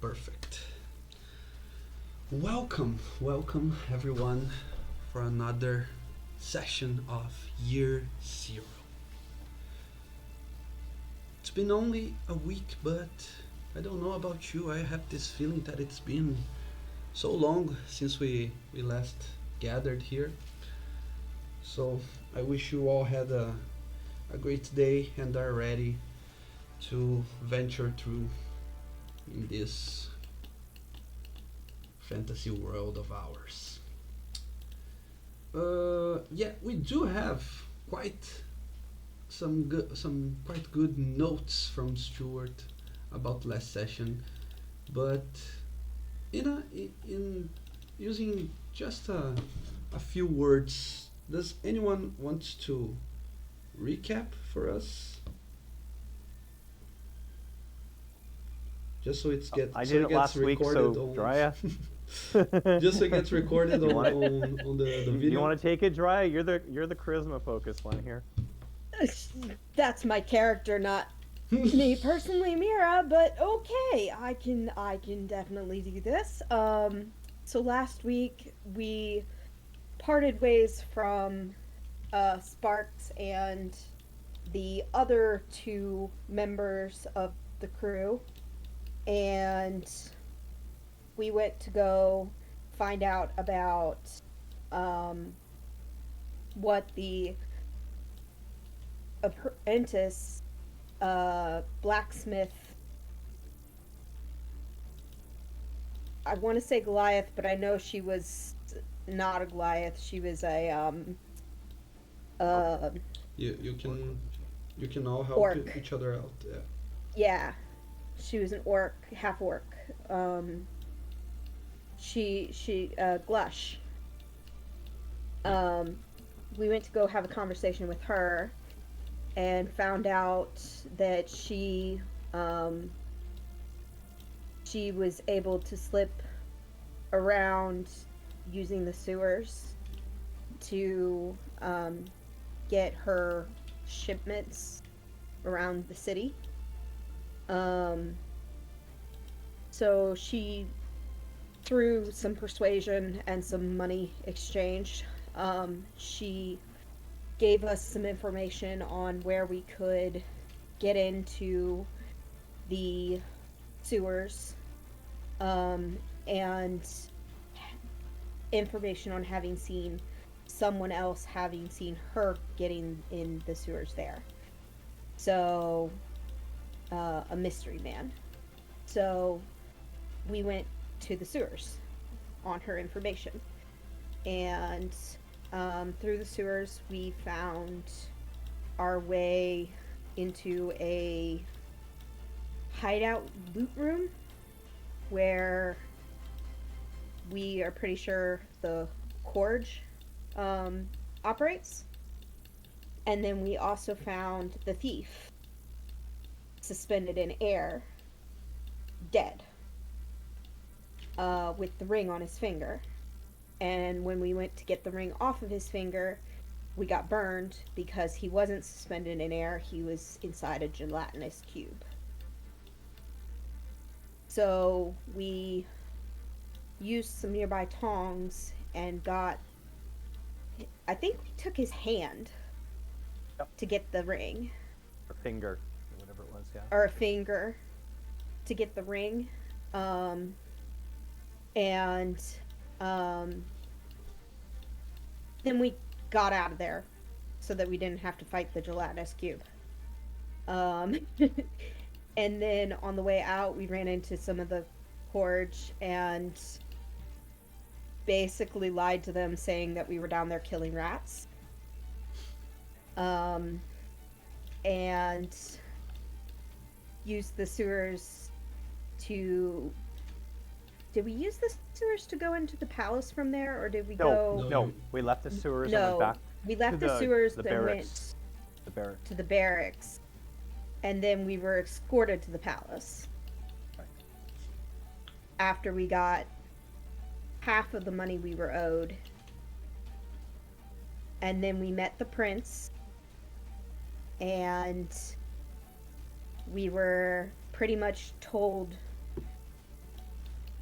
Perfect. Welcome everyone for another session of Year Zero. It's been only a week, but I don't know about you. I have this feeling that it's been so long since we last gathered here. So I wish you all had a great day and are ready to venture through in this fantasy world of ours. Yeah, we do have quite some quite good notes from Stuart about last session, but in using just a few words, does anyone want to recap for us? Just so I so did it it gets last week, recorded so on Drya, just so it gets recorded you want it? on the You video. want to take it, Drya? You're the charisma focused one here. That's my character, not me personally, Mira, but okay, I can definitely do this. So last week we parted ways from Sparks and the other two members of the crew, and we went to go find out about um what the apprentice blacksmith. I want to say Goliath, but I know she was not a Goliath. She was a Orc. uh You Orc. you can all help orc. each other out. Yeah. Yeah, she was an orc, half orc. Um, she Glush. Um, we went to go have a conversation with her and found out that um she was able to slip around using the sewers to get her shipments around the city. Um, so she, through some persuasion and some money exchange, she gave us some information on where we could get into the sewers, and information on having seen someone else having seen her getting in the sewers there. So, a mystery man. So, we went to the sewers on her information. And through the sewers, we found our way into a hideout loot room where we are pretty sure the Corge operates. And then we also found the thief suspended in air, dead, with the ring on his finger. And when we went to get the ring off of his finger, we got burned because he wasn't suspended in air, he was inside a gelatinous cube. So we used some nearby tongs and got, I think we took his hand Yep. to get the ring, Or finger, or whatever it was. Yeah. or a finger to get the ring. And um, then we got out of there so that we didn't have to fight the gelatinous cube. Um, and then on the way out, we ran into some of the Forge and basically lied to them saying that we were down there killing rats. Um, and used the sewers to. Did we use the sewers to go into the palace from there, or did we No, go? no. We left the sewers and No, went back we left to the sewers the and barracks. went The barracks. to the barracks, and then we were escorted to the palace Right. after we got half of the money we were owed. And then we met the prince, and we were pretty much told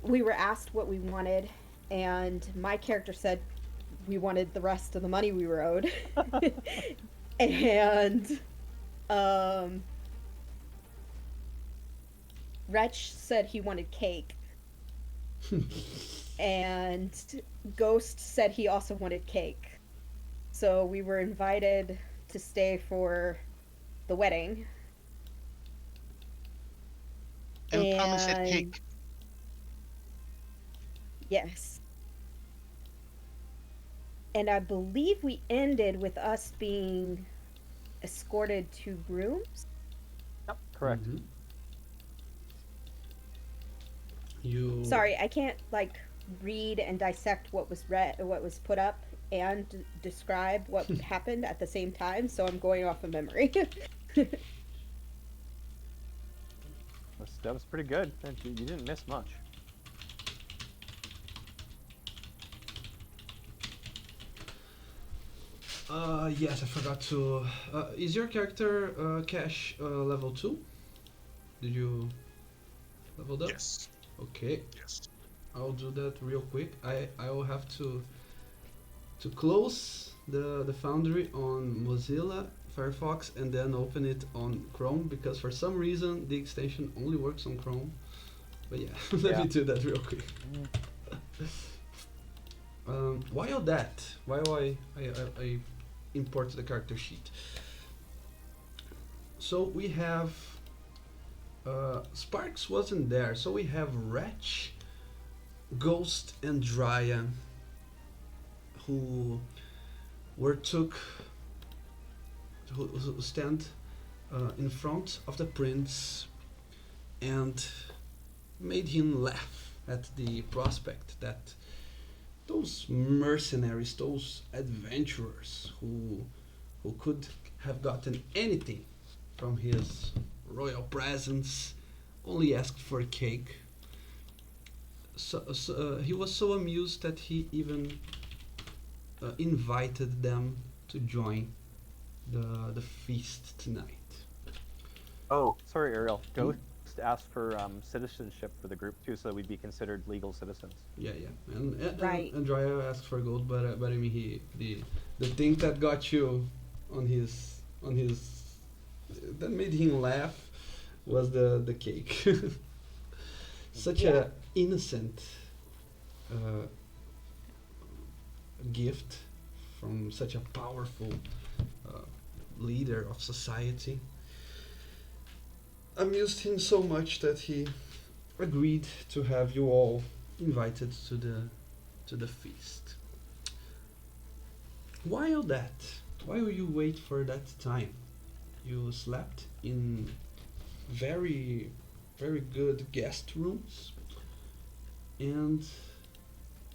we were asked what we wanted, and my character said we wanted the rest of the money we were owed. And um, Wretch said he wanted cake, and Ghost said he also wanted cake. So we were invited to stay for the wedding. And Tommy said And cake. yes. And I believe we ended with us being escorted to rooms. Yep, correct. Mhm. You. Sorry, I can't like read and dissect what was read, what was put up, and describe what happened at the same time. So I'm going off of memory. That was pretty good. You didn't miss much. Yes, I forgot to. Is your character Cash level 2? Did you level up? Yes. Okay, Yes. I'll do that real quick. I will have to close the Foundry on Mozilla Firefox and then open it on Chrome because for some reason the extension only works on Chrome. But yeah, let Yeah. me do that real quick. While that, while I import the character sheet. So we have Sparks wasn't there, so we have Wretch, Ghost, and Drya, who who stand in front of the prince and made him laugh at the prospect that those mercenaries, those adventurers who could have gotten anything from his royal presence only asked for cake. So he was so amused that he even invited them to join the feast tonight. Oh, sorry, Ariel. Ghost asked for citizenship for the group too, so that we'd be considered legal citizens. Yeah, yeah, and Right. and Drya asked for gold, but I mean the thing that got you on his that made him laugh was the cake. Such Yeah. a innocent uh, gift from such a powerful leader of society. Amused him so much that he agreed to have you all invited to the feast. While you wait for that time, you slept in very very good guest rooms, and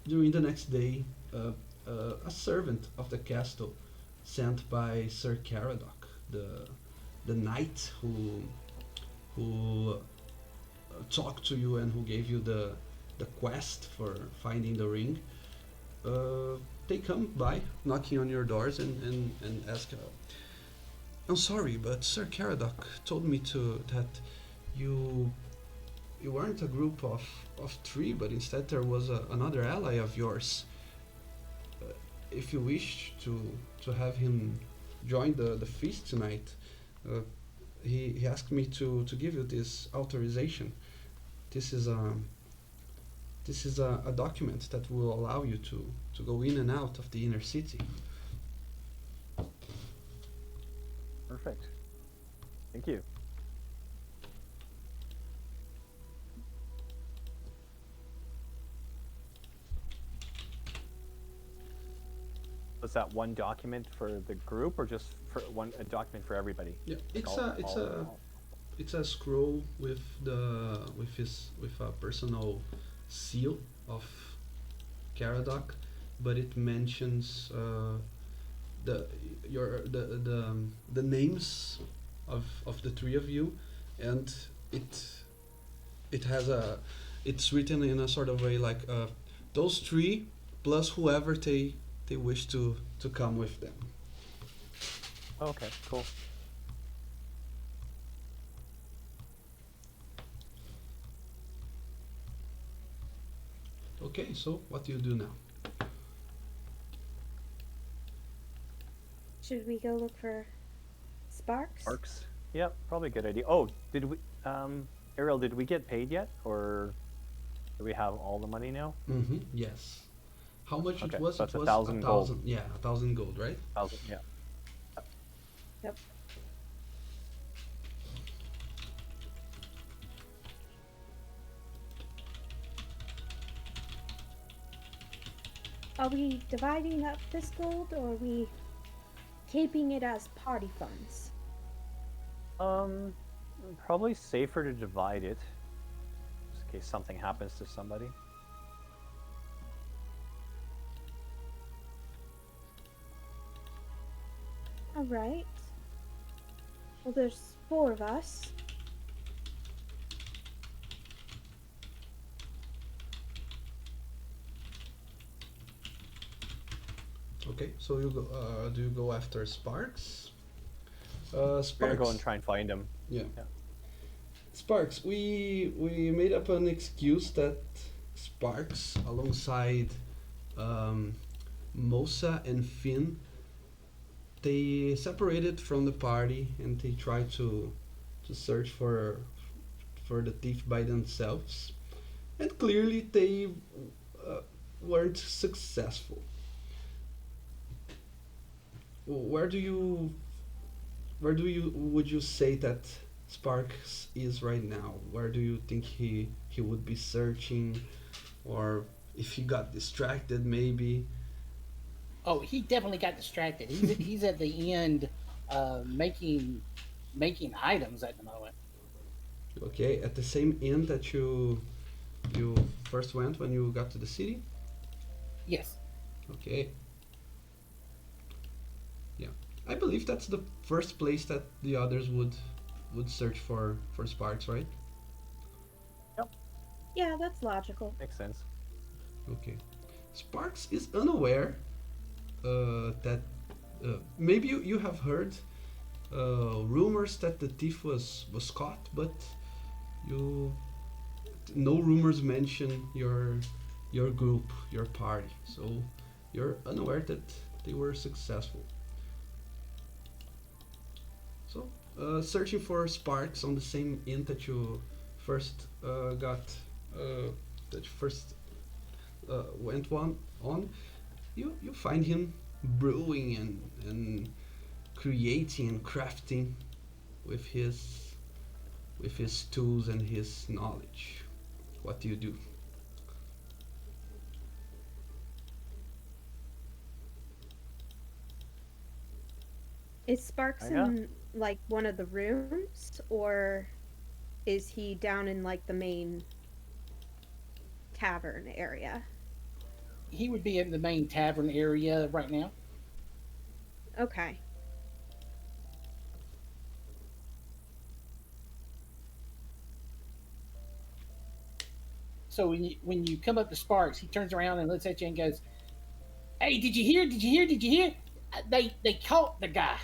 during the next day, a servant of the castle sent by Sir Caradoc, the knight who talked to you and who gave you the quest for finding the ring. They come by, knocking on your doors and ask, I'm sorry, but Sir Caradoc told me that you weren't a group of three, but instead there was another ally of yours. If you wish to have him join the feast tonight, he asked me to give you this authorization. This is a document that will allow you to go in and out of the inner city. Perfect. Thank you. Was that one document for the group, or just for a document for everybody? Yeah, it's All- a all- it's a scroll with a personal seal of Caradoc, but it mentions the names of the three of you, and it has it's written in a sort of way like those three plus whoever they wish to come with them. Oh, okay, cool. Okay, so what do you do now? Should we go look for Sparks? Sparks. Yep, probably a good idea. Oh, did we, Ariel, did we get paid yet, or do we have all the money now? Mm-hmm. Yes. How much Okay, it was? so It it's a was 1,000 gold. Yeah, 1,000 gold, right? 1,000. Yeah. Yep. Are we dividing up this gold, or are we keeping it as party funds? Probably safer to divide it, just in case something happens to somebody. All right. Well, there's 4 of us. Okay, so you go. Do you go after Sparks? We're gonna Sparks. go and try and find him. Yeah. Yeah. Sparks. We made up an excuse that Sparks, alongside Mosa and Finn, they separated from the party and they tried to search for the thief by themselves, and clearly they weren't successful. Where do you would you say that Sparks is right now? Where do you think he would be searching, or if he got distracted maybe? Oh, he definitely got distracted. He's at the end, making items at the moment. Okay, at the same inn that you first went when you got to the city. Yes. Okay. Yeah, I believe that's the first place that the others would search for Sparks, right? Yeah, that's logical. Makes sense. Okay. Sparks is unaware that maybe you have heard rumors that the thief was caught, but you no rumors mention your group, your party. So you're unaware that they were successful. So searching for Sparks on the same inn that you first that you first went on, you find him brewing and creating and crafting with his tools and his knowledge. What do you do? Is Sparks Yeah. in like one of the rooms, or is he down in like the main tavern area? He would be in the main tavern area right now. Okay. So when you come up to Sparks, he turns around and looks at you and goes, "Hey, did you hear? Did you hear? Did you hear? They caught the guy."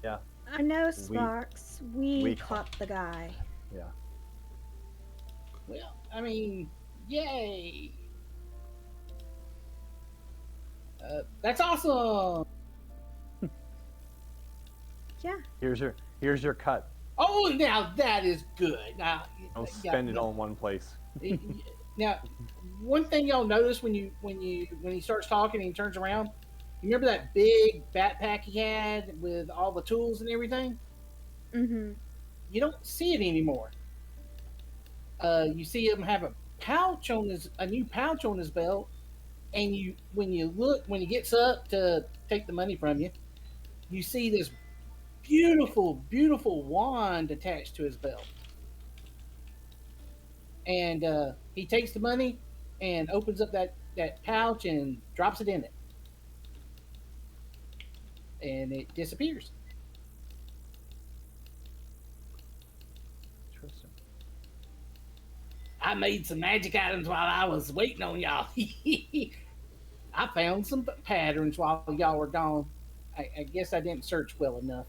Yeah. I know, Sparks. We we caught the guy. Yeah. Well, I mean, yay! That's awesome. Yeah. Here's your cut. Oh, now that is good. Now, Don't yeah, spend it all in one place. Now, one thing y'all notice when he starts talking and he turns around, you remember that big backpack he had with all the tools and everything? Mm-hmm. You don't see it anymore. You see him have a new pouch on his belt, and when he gets up to take the money from you, you see this beautiful, beautiful wand attached to his belt. And he takes the money and opens up that pouch and drops it in it. And it disappears. Interesting. I made some magic items while I was waiting on y'all. I found some patterns while y'all were gone. I guess I didn't search well enough.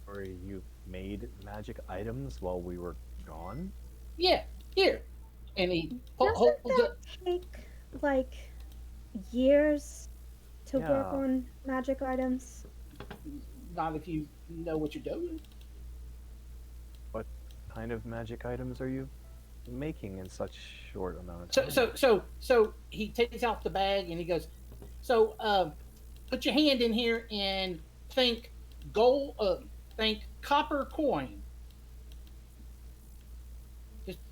Or you made magic items while we were gone? Yeah, Here, and he Doesn't holds that up. take like years to work Yeah. on magic items? Not if you know what you're doing. What kind of magic items are you making in such short amount of So time? so he takes out the bag and he goes, so put your hand in here and think gold. Think copper coin.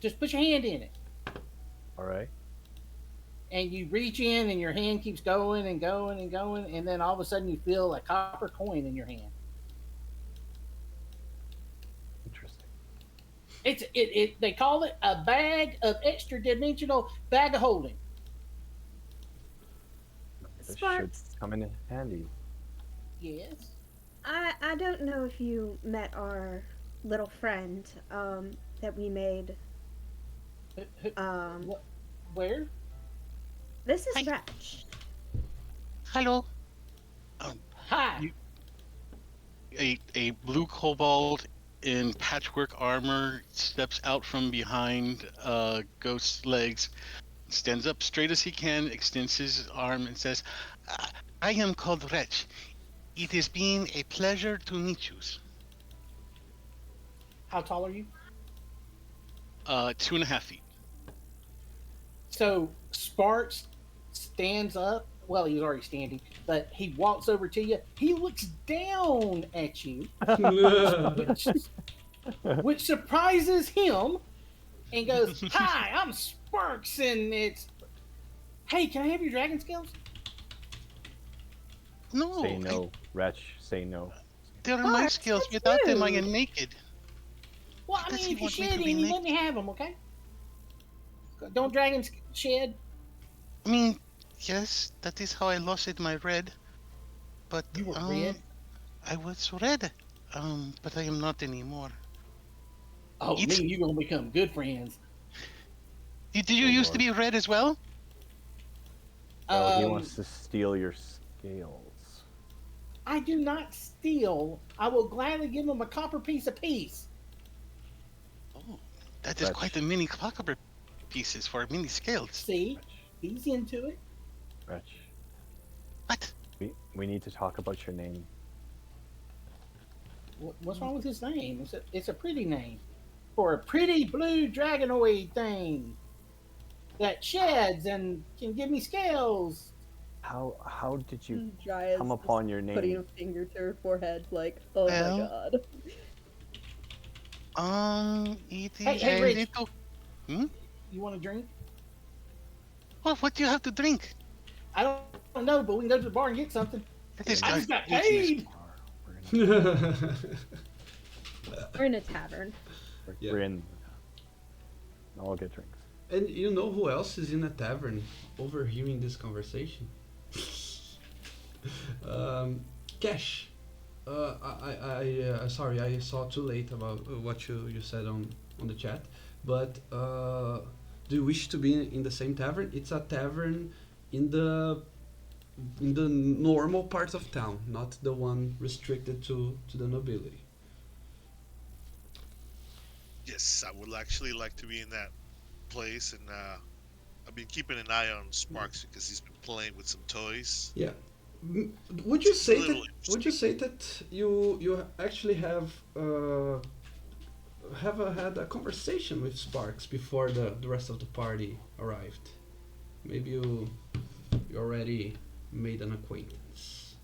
Just put your hand in it, All right. and you reach in, and your hand keeps going and going and going, and then all of a sudden you feel a copper coin in your hand. Interesting. It they call it a bag of extra dimensional bag of holding. This should Sparks, come in handy. Yes. I don't know if you met our little friend that we made. What? Where? This is Hi. Wretch. Hello. Hi. A blue kobold in patchwork armor steps out from behind Ghost's legs, stands up straight as he can, extends his arm, and says, I am called Wretch. It has been a pleasure to meet you. How tall are you? 2.5 feet. So Sparks stands up. Well, he's already standing, but he walks over to you. He looks down at you, which surprises him, and goes, "Hi, I'm Sparks, and it's. Hey, can I have your dragon skills? No, Say no, Wretch. Say no. They're my Sparks, skills. that's Without them, I rude. am naked. Well, I Does mean, he if you want me shed to be any, naked? let me have them, okay? Don't dragons shed? I mean, yes, that is how I lost my red. But You were red? I was red. But I am not anymore. Oh, me It's- and you gonna become good friends. Did you Oh, used to Lord. be red as well? Oh, he wants to steal your scales. I do not steal. I will gladly give him a copper piece apiece. Oh, that is Wretch. quite a many copper pieces for mini scales. See, he's into it. Wretch. What? We need to talk about your name. What's wrong with his name? It's a pretty name for a pretty blue dragonoid thing that sheds and can give me scales. How did you Jaya's come just upon your putting a name? finger to her forehead, like, oh Well, my god. It is Hey, a Rich. little. You want a drink? What do you have to drink? I don't know, but we can go to the bar and get something. That is I our just got business. paid. We're gonna- We're in a tavern. Yeah. We're in. I'll get drinks. And you know who else is in a tavern overhearing this conversation? Cash. Sorry, I saw too late about what you said on the chat. But do you wish to be in the same tavern? It's a tavern in the normal parts of town, not the one restricted to the nobility. Yes, I would actually like to be in that place, and I've been keeping an eye on Sparks because he's been playing with some toys. Yeah. Would you say Little that? Would you say that you actually have had a conversation with Sparks before the rest of the party arrived? Maybe you already made an acquaintance.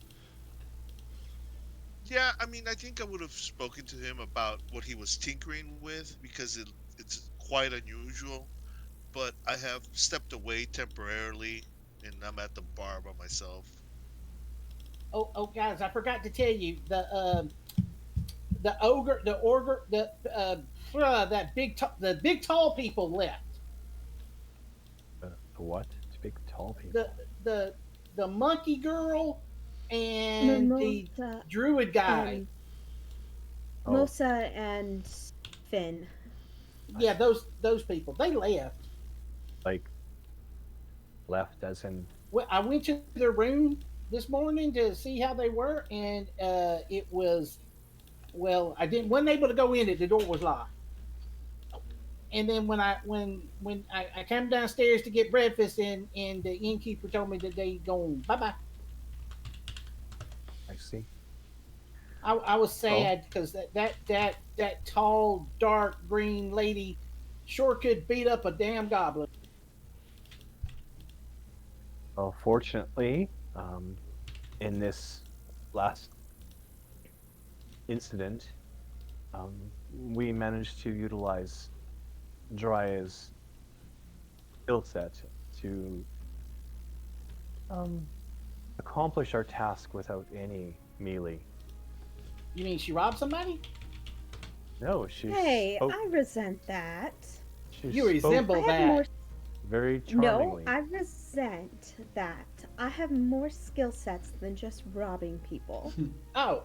Yeah, I mean, I think I would have spoken to him about what he was tinkering with because it's quite unusual. But I have stepped away temporarily, and I'm at the bar by myself. Oh, guys, I forgot to tell you the ogre, the big tall people left. The what? It's big, tall people. The monkey girl and the Mimosa druid guy. and Oh. Mosa and Finn. Yeah, those people. They left. Like, left as in. Well, I went to their room this morning to see how they were, and it was, well, I wasn't able to go in it. The door was locked, and then when I came downstairs to get breakfast, and the innkeeper told me that they going bye bye. I see. I was sad because that tall, dark green lady sure could beat up a damn goblin. Well, fortunately, in this last incident, we managed to utilize Draya's skill set to accomplish our task without any melee. You mean she robbed somebody? No, she Hey, spoke. I resent that. She You spoke resemble I have that. more. very No, charmingly. I resent that. I have more skill sets than just robbing people. Oh,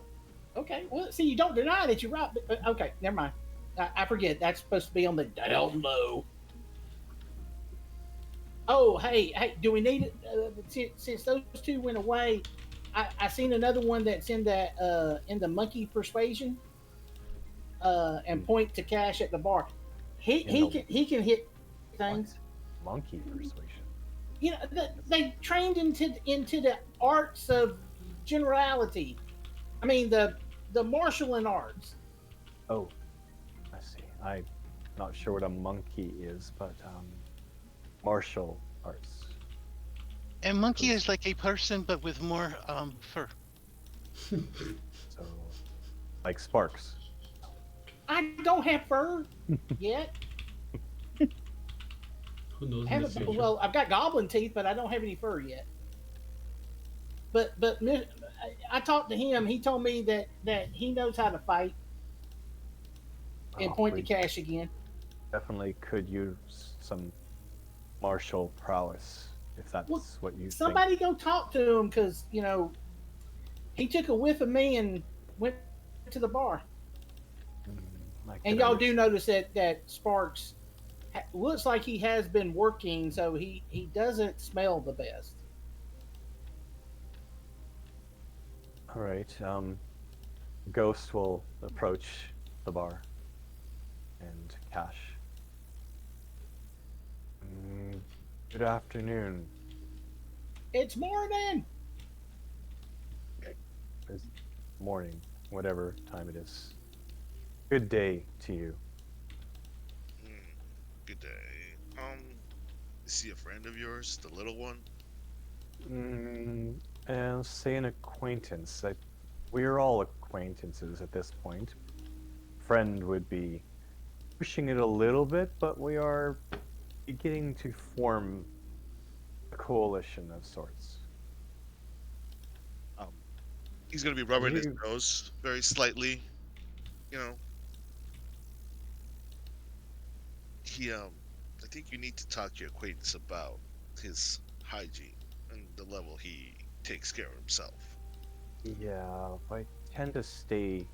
okay. Well, see, you don't deny that you robbed. Okay, never mind. I forget. That's supposed to be on the down low. Oh, hey, do we need it? Since those two went away, I seen another one that's in the monkey persuasion, and point to Cash at the bar. He can hit things. What? Monkey persuasion. You know, they trained into the arts of generality. I mean the martial arts. Oh, I see. I'm not sure what a monkey is, but martial arts. A monkey is like a person, but with more fur. So, like Sparks. I don't have fur yet. Who knows? I In the haven't, future? well, I've got goblin teeth, but I don't have any fur yet. But I talked to him. He told me that he knows how to fight and point to We Cash again. definitely could use some martial prowess if that's Well, what you Somebody go talk to him because he took a whiff of me and went to the bar. think. I And could y'all do understand. notice that Sparks looks like he has been working, so he doesn't smell the best. All right. Ghost will approach the bar and Cash. Good afternoon. It's morning. It's morning, whatever time it is. Good day to you. Hmm, good day. Is he a friend of yours, the little one? And say an acquaintance. We are all acquaintances at this point. Friend would be pushing it a little bit, but we are beginning to form a coalition of sorts. He's gonna be rubbing his You- nose very slightly. You know, I think you need to talk to your acquaintance about his hygiene and the level he takes care of himself. Yeah, I tend to stay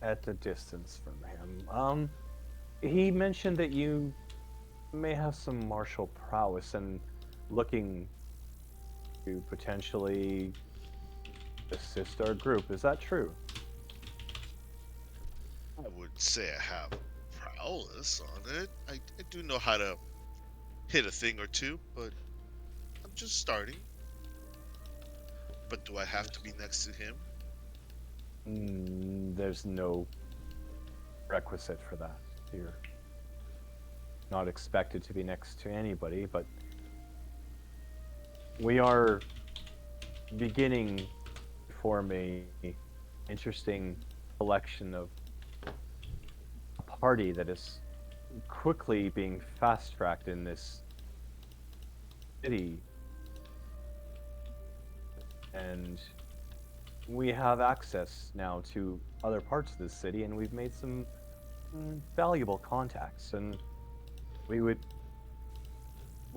at a distance from him. He mentioned that you may have some martial prowess and looking to potentially assist our group. Is that true? I would say I have prowess on it. I do know how to hit a thing or two, but I'm just starting. But do I have to be next to him? There's no requisite for that. You're not expected to be next to anybody, but we are beginning to form a interesting collection of a party that is quickly being fast-tracked in this city, and we have access now to other parts of the city, and we've made some valuable contacts, and we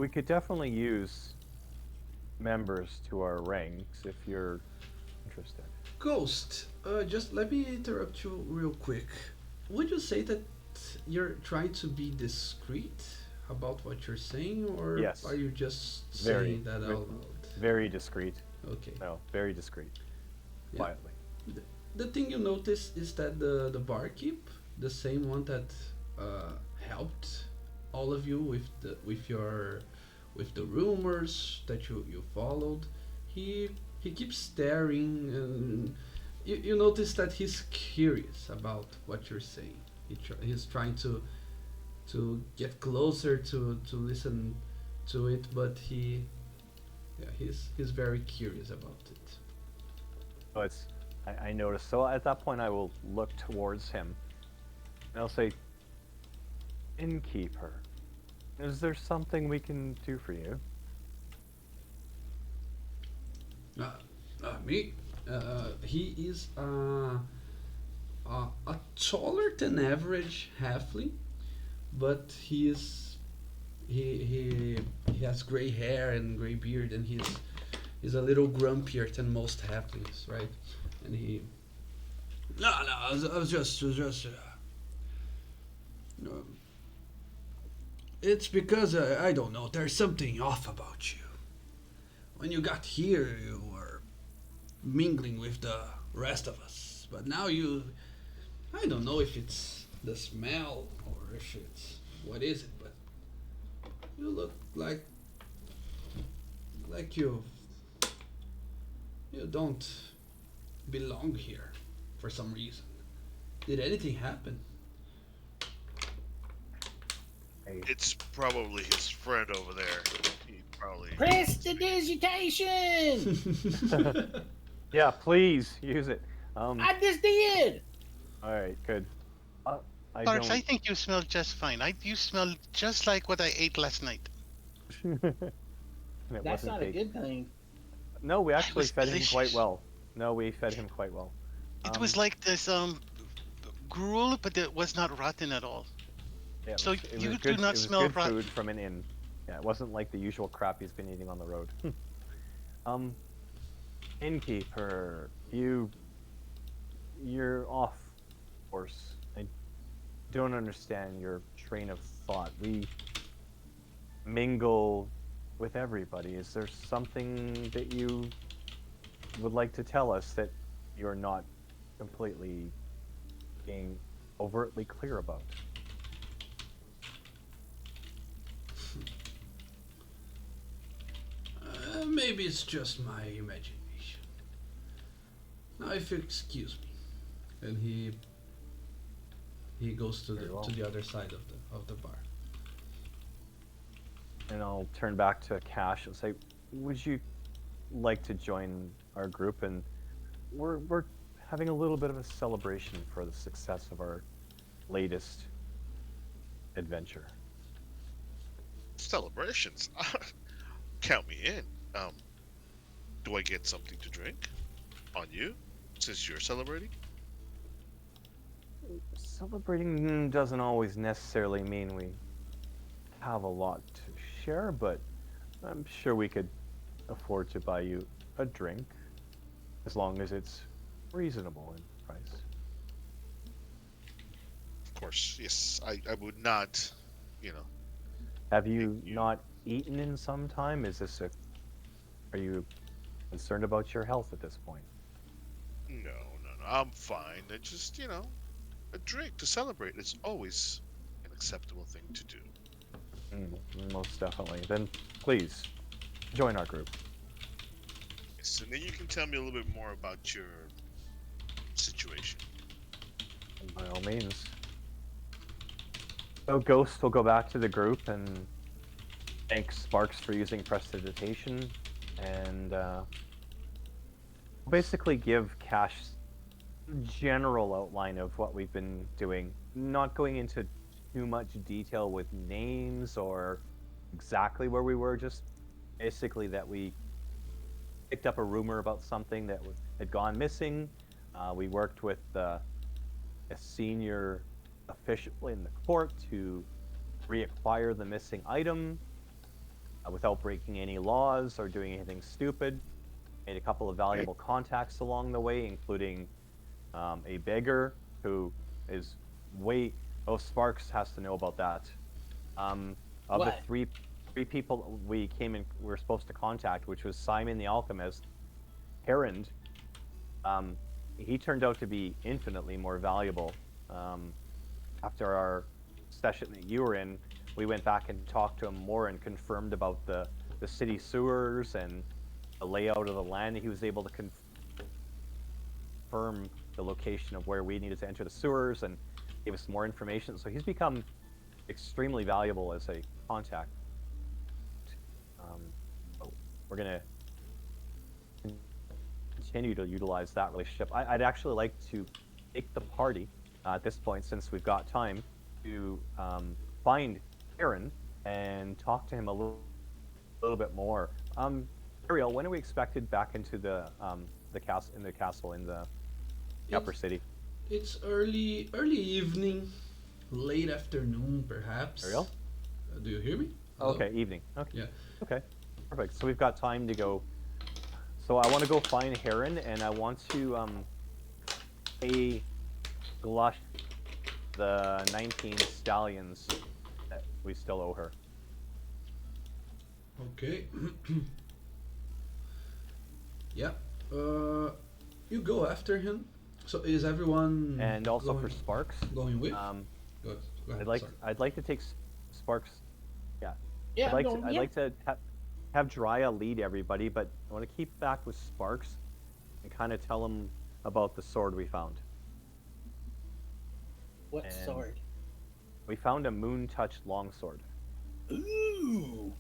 could definitely use members to our ranks if you're interested. Ghost, just let me interrupt you real quick. Would you say that you're trying to be discreet about what you're saying, or Yes. are you just Very, saying that very- out loud? Very discreet. Okay. No, very discreet. Yeah. Quietly. The thing you notice is that the barkeep, the same one that helped all of you with the rumors that you followed. He keeps staring, and you notice that he's curious about what you're saying. He's trying to get closer to listen to it, but he's very curious about it. Oh, I noticed. So at that point, I will look towards him, and I'll say, "Innkeeper, is there something we can do for you?" Me, he is a taller than average halfling, but he has gray hair and gray beard, and he's a little grumpier than most halflings, right? And he, no, I was just no, it's because I don't know. There's something off about you. When you got here, you were mingling with the rest of us, but now I don't know if it's the smell or if it's what is it, but you look like you don't belong here for some reason. Did anything happen? It's probably his friend over there. He probably. Prestidigitation! Yeah, please use it. I just did! All right, good. I Sparks, don't. I think you smell just fine. You smell just like what I ate last night. And it That's wasn't not cake. a good thing. No, we actually was fed him quite delicious. well. No, we fed him quite well. It was like this gruel, but it was not rotten at all. Yeah, So it you was do good, not it was smell good rotten. food from an inn. Yeah, it wasn't like the usual crap he's been eating on the road. Innkeeper, you're off course. I don't understand your train of thought. We mingle with everybody. Is there something that you would like to tell us that you're not completely being overtly clear about? Maybe it's just my imagination. Now, if you excuse me, and he goes Very well. to the other side of the bar. And I'll turn back to Cash and say, would you like to join our group? And we're having a little bit of a celebration for the success of our latest adventure. Celebrations. Count me in. Do I get something to drink on you since you're celebrating? Celebrating doesn't always necessarily mean we have a lot to share, but I'm sure we could afford to buy you a drink as long as it's reasonable in price. Of course, yes. I would not, you know. Have you not eaten in some time? Are you concerned about your health at this point? No. I'm fine. I just, a drink to celebrate is always an acceptable thing to do. Most definitely. Then please join our group. Yes, and then you can tell me a little bit more about your situation. By all means. So Ghost will go back to the group and thank Sparks for using prestidigitation, and basically give Cash general outline of what we've been doing, not going into too much detail with names or exactly where we were, just basically that we picked up a rumor about something that had gone missing. We worked with a senior official in the court to reacquire the missing item without breaking any laws or doing anything stupid. Made a couple of valuable contacts along the way, including a beggar who is Sparks has to know about that. Of What? the three people we were supposed to contact, which was Simon the Alchemist, Herond, he turned out to be infinitely more valuable. After our session that you were in, we went back and talked to him more and confirmed about the city sewers and the layout of the land. He was able to confirm the location of where we needed to enter the sewers and gave us more information. So he's become extremely valuable as a contact. So we're gonna continue to utilize that relationship. I'd actually like to take the party at this point, since we've got time, to find Aaron and talk to him a little bit more. Ariel, when are we expected back into the castle in the upper city? It's early evening, late afternoon, perhaps. Ariel? Do you hear me? Hello? Okay, evening. Okay. Yeah. Okay, perfect. So we've got time to go. So I want to go find Heron, and I want to pay Glush the 19 stallions that we still owe her. Okay. Yeah. You go after him. So is everyone And also going, for Sparks, going with? Go ahead, I'd like sorry. I'd like to take Sparks. Yeah, I'd like I'm to, going, I'd yeah. like to have Drya lead everybody, but I want to keep back with Sparks and kind of tell him about the sword we found. What and- sword? We found a Moon Touch longsword. Ooh.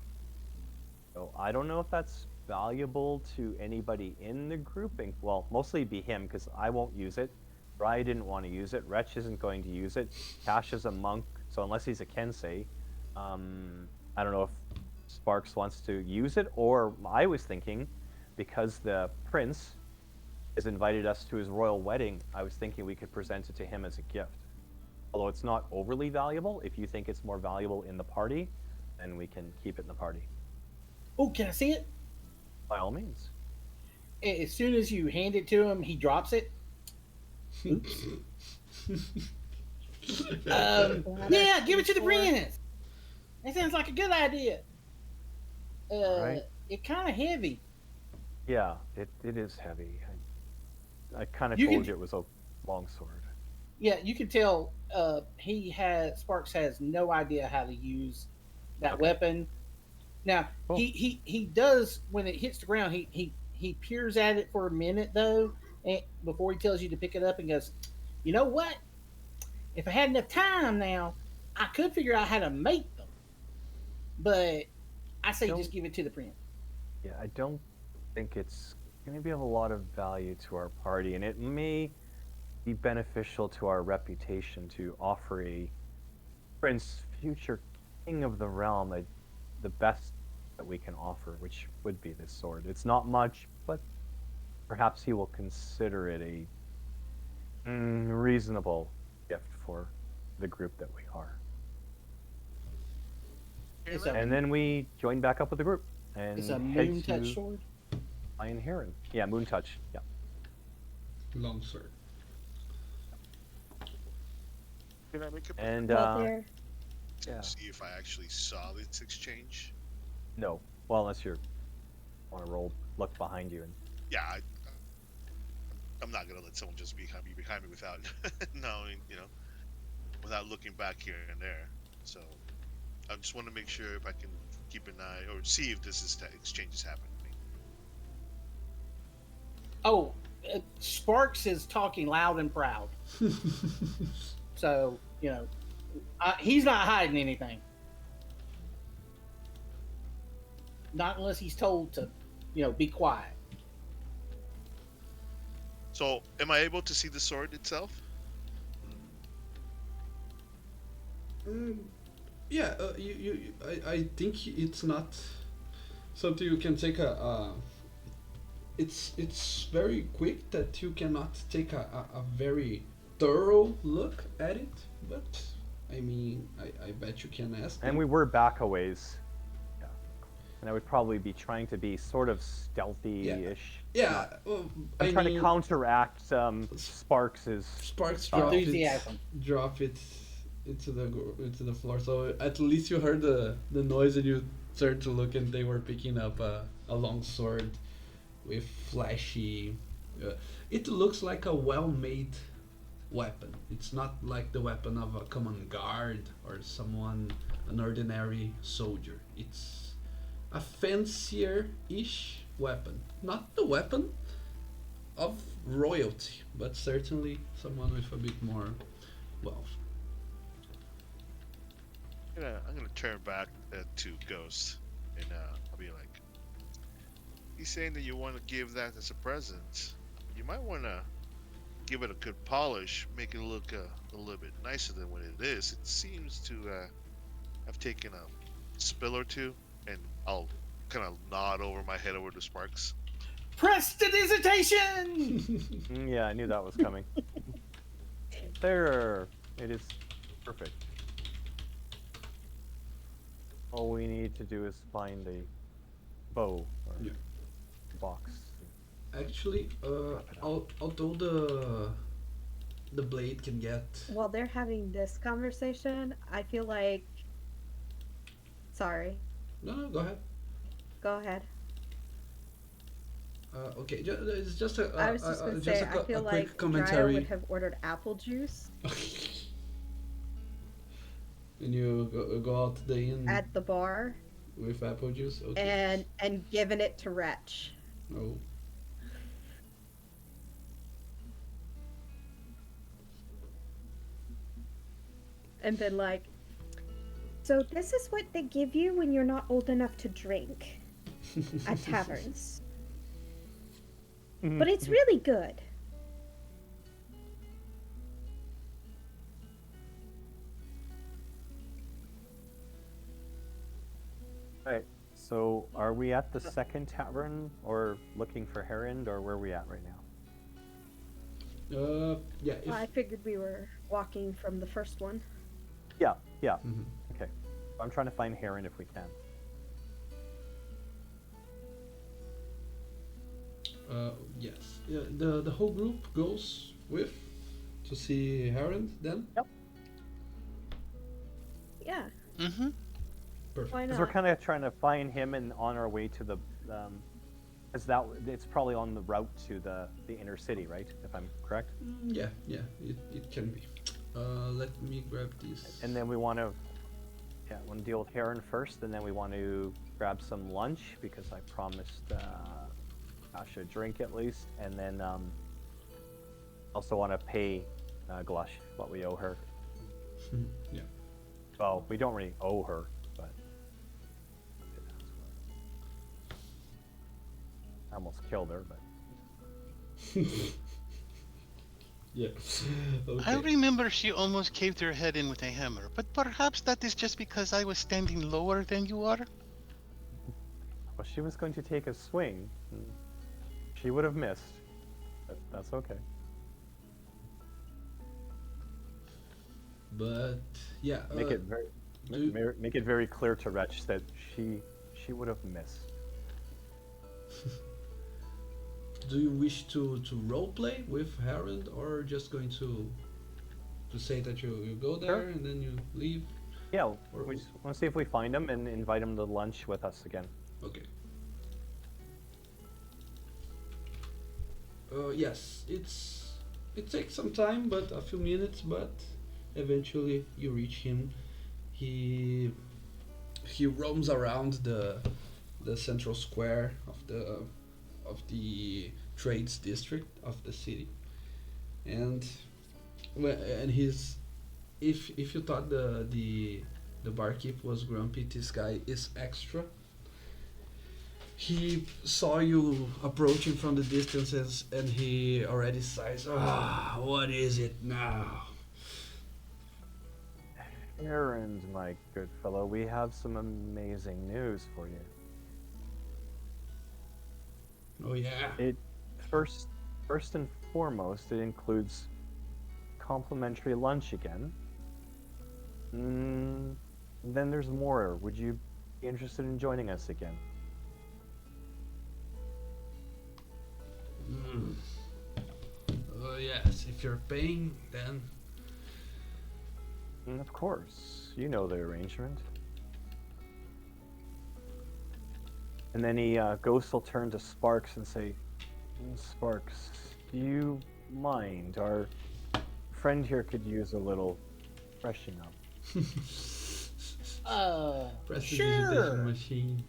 So I don't know if that's valuable to anybody in the grouping. Well, mostly it'd be him, because I won't use it. Drya didn't want to use it. Wretch isn't going to use it. Cash is a monk, so unless he's a Kensei, I don't know if Sparks wants to use it, or I was thinking, because the prince has invited us to his royal wedding, I was thinking we could present it to him as a gift. Although it's not overly valuable, if you think it's more valuable in the party, then we can keep it in the party. Oh, can I see it? By all means. As soon as you hand it to him, he drops it. Yeah, give it to the prince. That sounds like a good idea. Right. It's kind of heavy. Yeah, it is heavy. I kind of You told can- you it was a long sword. Yeah, you can tell Sparks has no idea how to use that weapon. Now Cool. he does when it hits the ground. He peers at it for a minute though, and before he tells you to pick it up and goes, you know what? If I had enough time now, I could figure out how to make them. But I say Don't- just give it to the prince. Yeah, I don't think it's going to be of a lot of value to our party, and it may be beneficial to our reputation to offer a prince, future king of the realm, the best that we can offer, which would be this sword. It's not much, but perhaps he will consider it a reasonable gift for the group that we are. It's a, And then we join back up with the group and it's a head moon to touch sword. Iron Heron. Yeah, Moon Touch. Yeah. Long sword. Can I make a And Well, there. to yeah. see if I actually saw this exchange? No. Well, unless you want to look behind you and. Yeah, I'm not gonna let someone just be behind me without knowing, without looking back here and there. So I just want to make sure if I can keep an eye or see if exchange is happening. Oh, Sparks is talking loud and proud. So, he's not hiding anything. Not unless he's told to, be quiet. So, am I able to see the sword itself? Yeah, I think it's not something you can take it's very quick that you cannot take a very thorough look at it, but I mean, I bet you can ask And them. we were back a ways. Yeah. And I would probably be trying to be sort of stealthy-ish. Yeah, well, I'm I trying mean, to counteract Sparks's. Sparks Enthusiasm. drop it into the floor. So at least you heard the noise and you turned to look, and they were picking up a long sword with flashy. It looks like a well-made weapon. It's not like the weapon of a common guard or someone, an ordinary soldier. It's a fancier-ish weapon. Not the weapon of royalty, but certainly someone with a bit more wealth. I'm gonna turn back to Ghost, and I'll be like, "He's saying that you want to give that as a present. You might want to give it a good polish, make it look a little bit nicer than what it is. It seems to have taken a spill or two, and I'll kind of nod over my head over to Sparks. Prestidigitation! Yeah, I knew that was coming. There, it is perfect. All we need to do is find a bow or Yeah. box. Actually, although the blade can get While they're having this conversation, I feel like. Sorry, no, go ahead. go ahead. Okay, it's just a I was just gonna just say, I feel a like quick Dryo commentary. would have ordered apple juice And you go out to the inn at the bar with apple juice. Okay. and given it to Wretch. Oh. And been like, so this is what they give you when you're not old enough to drink at taverns. But it's really good. Right. So, are we at the second tavern, or looking for Herond, or where are we at right now? Yeah. If, Well, I figured we were walking from the first one. Yeah, yeah. Mhm. Okay. I'm trying to find Herond if we can. Yes. Yeah. The whole group goes with to see Harold then. Yeah, Mm-hmm. Perfect. why Because we're not? kind of trying to find him and on our way to the, is that it's probably on the route to the inner city, right? If I'm correct. Yeah. It can be. Let me grab this. And then we want to, want to deal with Heron first, and then we want to grab some lunch because I promised Asha a drink at least, and then also want to pay Glush what we owe her. Yeah. Well, we don't really owe her, but I almost killed her, but Yeah. I Okay. remember she almost caved her head in with a hammer, but perhaps that is just because I was standing lower than you are. well, she was going to take a swing. And she would have missed, but that's okay. But yeah. Make it very, do- make it very clear to Wretch that she would have missed. Do you wish to roleplay with Harold, or just going to say that you go there Sure. and then you leave? Yeah, Or- we just want to see if we find him and invite him to lunch with us again. Okay. Yes, it takes some time, but a few minutes, but eventually you reach him. He roams around the central square of the trades district of the city, and he's if you thought the barkeep was grumpy, this guy is extra. He saw you approaching from the distances, and he already sighs. Ah, what is it now? Errand, my good fellow, we have some amazing news for you. Oh yeah. It first and foremost, it includes complimentary lunch again. Then there's more. Would you be interested in joining us again? Mm. Yes, if you're paying, then Of course, you know the arrangement. And then Ghost will turn to Sparks and say, Sparks, do you mind? Our friend here could use a little freshening up. Prestidigitation Sure. machine.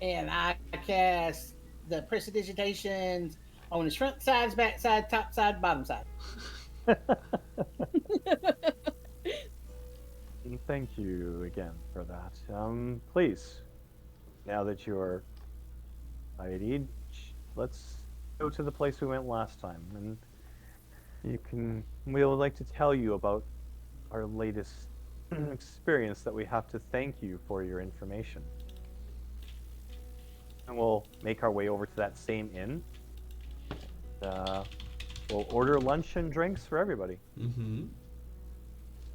And I cast the prestidigitation on his front sides, back side, top side, bottom side. Thank you again for that. Please, now that you're ID'd, let's go to the place we went last time, and we would like to tell you about our latest experience that we have to thank you for your information. And we'll make our way over to that same inn. We'll order lunch and drinks for everybody. Mm-hmm.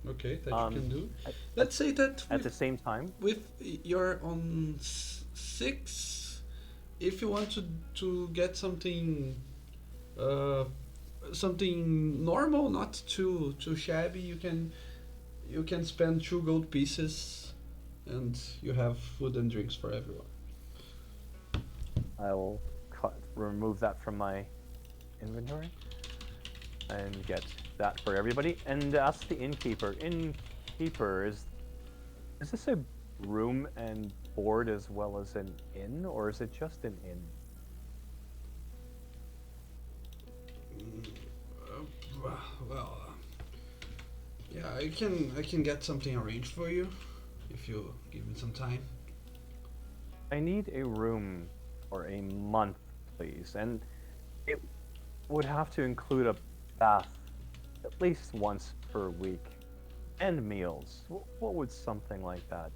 Okay, that you can do. at- Let's say that At the same time, with you're on 6, if you want to get something something normal, not too shabby, you can spend 2 gold pieces and you have food and drinks for everyone. I will remove that from my inventory and get that for everybody. And ask the innkeeper. Innkeeper, is this a room and board as well as an inn, or is it just an inn? Yeah, I can get something arranged for you if you give me some time. I need a room for a month, please, and it would have to include a bath at least once per week, and meals. What would something like that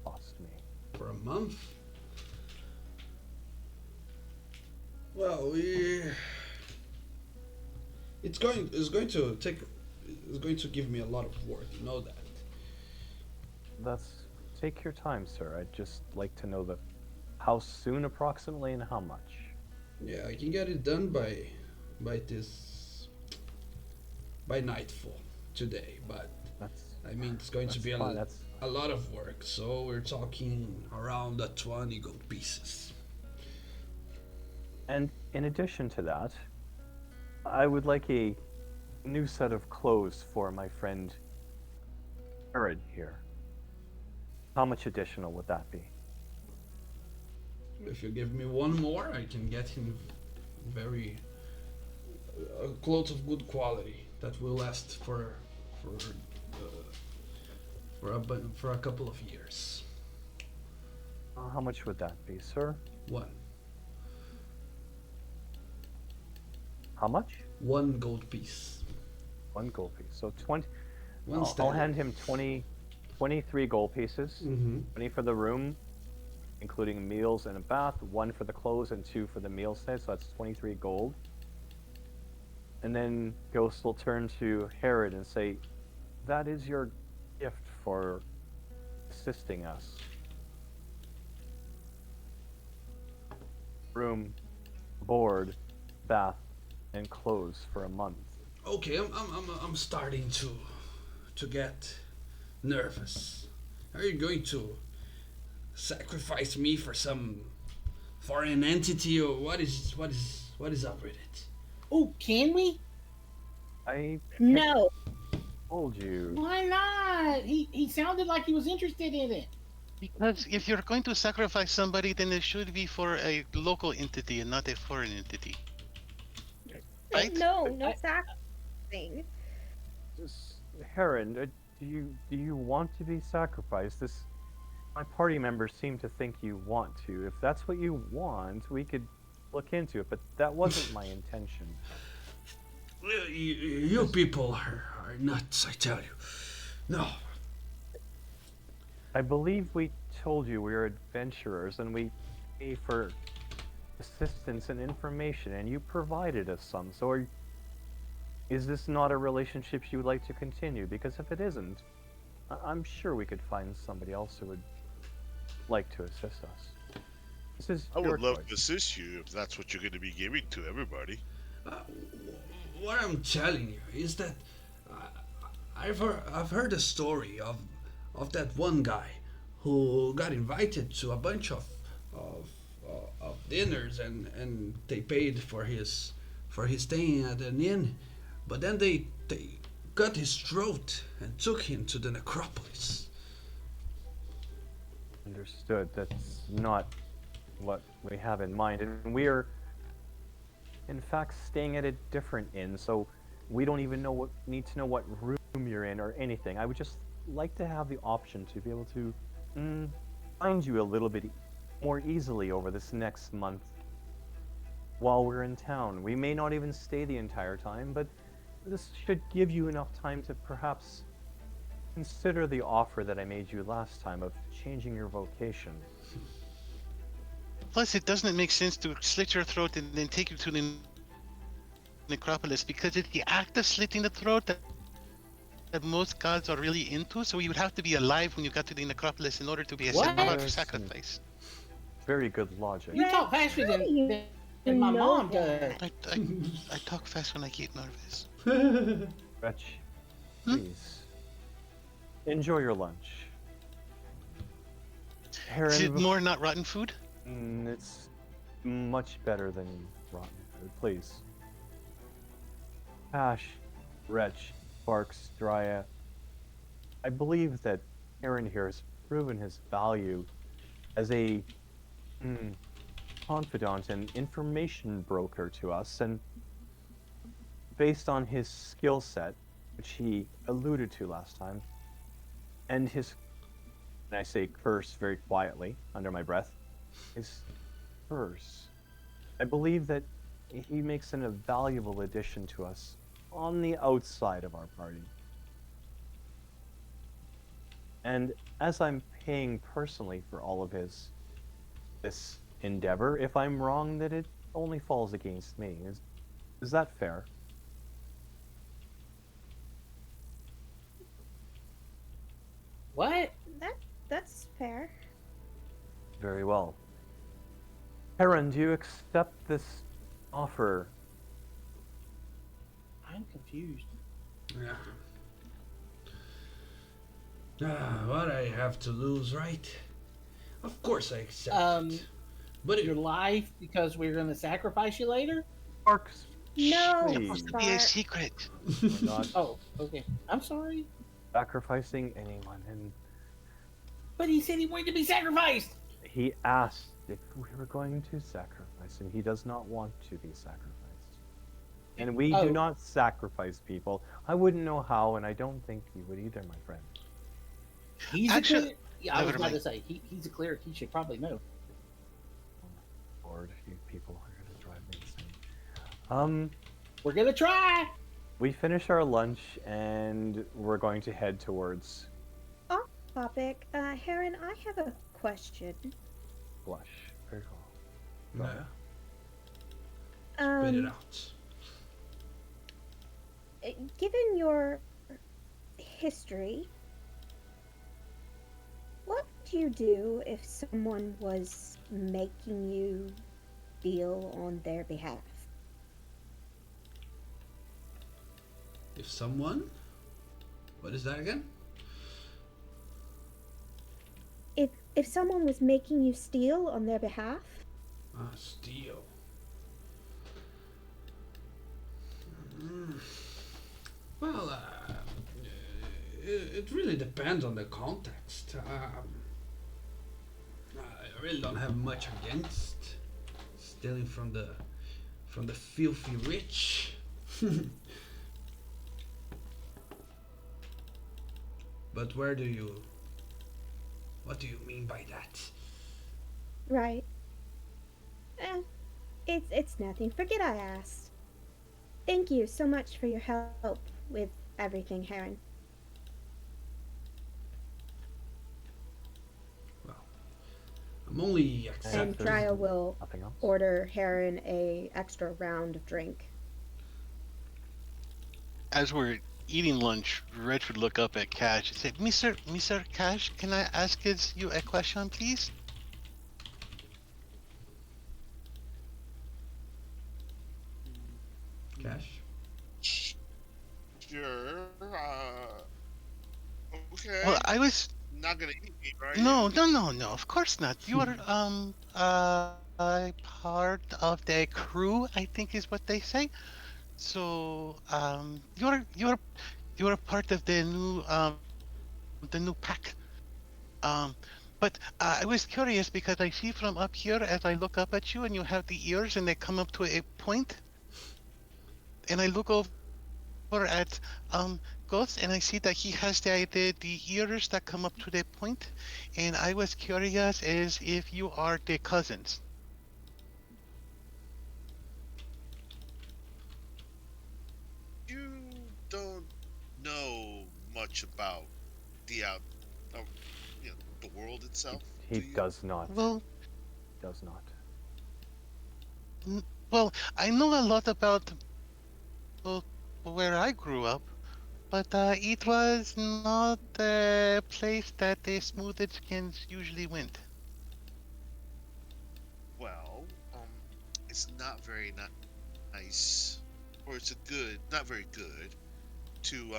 cost me? For a month? Well, it's going to give me a lot of work, you know that. Take your time, sir. I'd just like to know how soon approximately and how much. Yeah, I can get it done by nightfall today, but That's I mean it's going to be fine. a lot of work, so we're talking around 20 gold pieces. And in addition to that, I would like a new set of clothes for my friend Herod here. How much additional would that be? If you give me one more, I can get him very clothes of good quality that will last for a couple of years. How much would that be, sir? One. How much? 1 gold piece. 1 gold piece. So 20. One I'll standard. hand him 23 gold pieces. Mm-hmm. 20 for the room, including meals and a bath. 1 for the clothes and 2 for the meal set. So that's 23 gold. And then Ghost will turn to Herod and say, "That is your gift for assisting us. Room, board, bath, and clothes for a month." Okay, I'm starting to get nervous. Are you going to sacrifice me for some foreign entity, or what is up with it? Oh, can we? I No. told you. Why not? He sounded like he was interested in it. Because if you're going to sacrifice somebody, then it should be for a local entity and not a foreign entity. Right? No sack thing. Heron, do you want to be sacrificed? My party members seem to think you want to. If that's what you want, we could look into it, but that wasn't my intention. You people are nuts, I tell you. No. I believe we told you we were adventurers and we pay for assistance and information, and you provided us some. So is this not a relationship you would like to continue? Because if it isn't, I'm sure we could find somebody else who would like to assist us. This is I your would love choice. to assist you if that's what you're going to be giving to everybody. What I'm telling you is that I've heard a story of that one guy who got invited to a bunch of dinners and they paid for his for his staying at an inn, but then they cut his throat and took him to the necropolis. Understood. That's not what we have in mind. And we're, in fact, staying at a different inn, so we don't even need to know what room you're in or anything. I would just like to have the option to be able to find you a little bit more easily over this next month while we're in town. We may not even stay the entire time, but this should give you enough time to perhaps consider the offer that I made you last time of changing your vocation. Plus, it doesn't make sense to slit your throat and then take you to the necropolis, because it's the act of slitting the throat that most gods are really into. So you would have to be alive when you got to the necropolis in order to be What? accepted for sacrifice. Very good logic. You talk faster How do you than my know mom that? does. I talk fast when I get nervous. Wretch, Hmm? please. Enjoy your lunch. Is Heron, it more not rotten food? It's much better than rotten food, please. Ash, Wretch, Sparks, Drya. I believe that Heron here has proven his value as a confidant and information broker to us, and based on his skill set, which he alluded to last time, and his, and I say curse very quietly under my breath, his curse, I believe that he makes a valuable addition to us on the outside of our party. And as I'm paying personally for all of this endeavor, if I'm wrong, that it only falls against me. Is that fair? What? That's fair. Very well. Heron, do you accept this offer? I'm confused. Yeah. What I have to lose, right? Of course I accept. But Your life because we're gonna sacrifice you later? Sparks, No, please. Supposed to be a Spark. secret. We're not Oh, okay. I'm sorry. sacrificing anyone, and But he said he wanted to be sacrificed. he asked if we were going to sacrifice, and he does not want to be sacrificed. And we Oh. do not sacrifice people. I wouldn't know how, and I don't think you would either, my friend. He's Actually, a cleric. Yeah, I was never about to mind. say he's a cleric. He should probably know. Lord, you people are gonna drive me insane. We're gonna try. We finish our lunch, and we're going to head towards Off topic. Heron, I have a question. Blush. Very cool. Yeah, spit it out. Given your history, what would you do if someone was making you deal on their behalf? If someone, what is that again? If someone was making you steal on their behalf? Steal. Well, it really depends on the context. I really don't have much against stealing from the filthy rich. But what do you mean by that? Right. It's nothing. Forget I asked. Thank you so much for your help with everything, Heron. I'm only And accepting. Drya will Nothing else? order Heron a extra round of drink. As we're eating lunch, Reg would look up at Cash and say, Mr. Cash, can I ask you a question, please? Cash. Sure. Okay. Well, I was not gonna eat me, right? no, of course not. You are part of the crew, I think is what they say. So you're a part of the new pack. But I was curious because I see from up here as I look up at you, and you have the ears, and they come up to a point, and I look over at Ghost, and I see that he has the ears that come up to the point, and I was curious as if you are the cousins. You don't know much about the out, uh, the world itself, He do you? does not. Well, Does not. n- well, I know a lot about well, where I grew up, but it was not the place that the smoothed skins usually went. Well, it's not very nice, or it's a good, not very good, to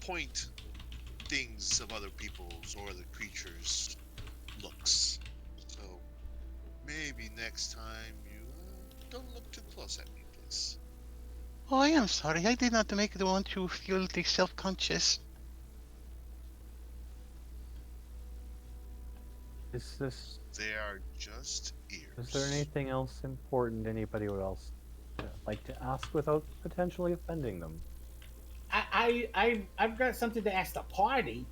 point things of other people's or other creatures' looks. So maybe next time you don't look too close at me, please. Oh, I am sorry. I did not make the one to feel the self-conscious. Is this? They are just Is there ears. anything else important anybody else would like to ask without potentially offending them? I've got something to ask the party.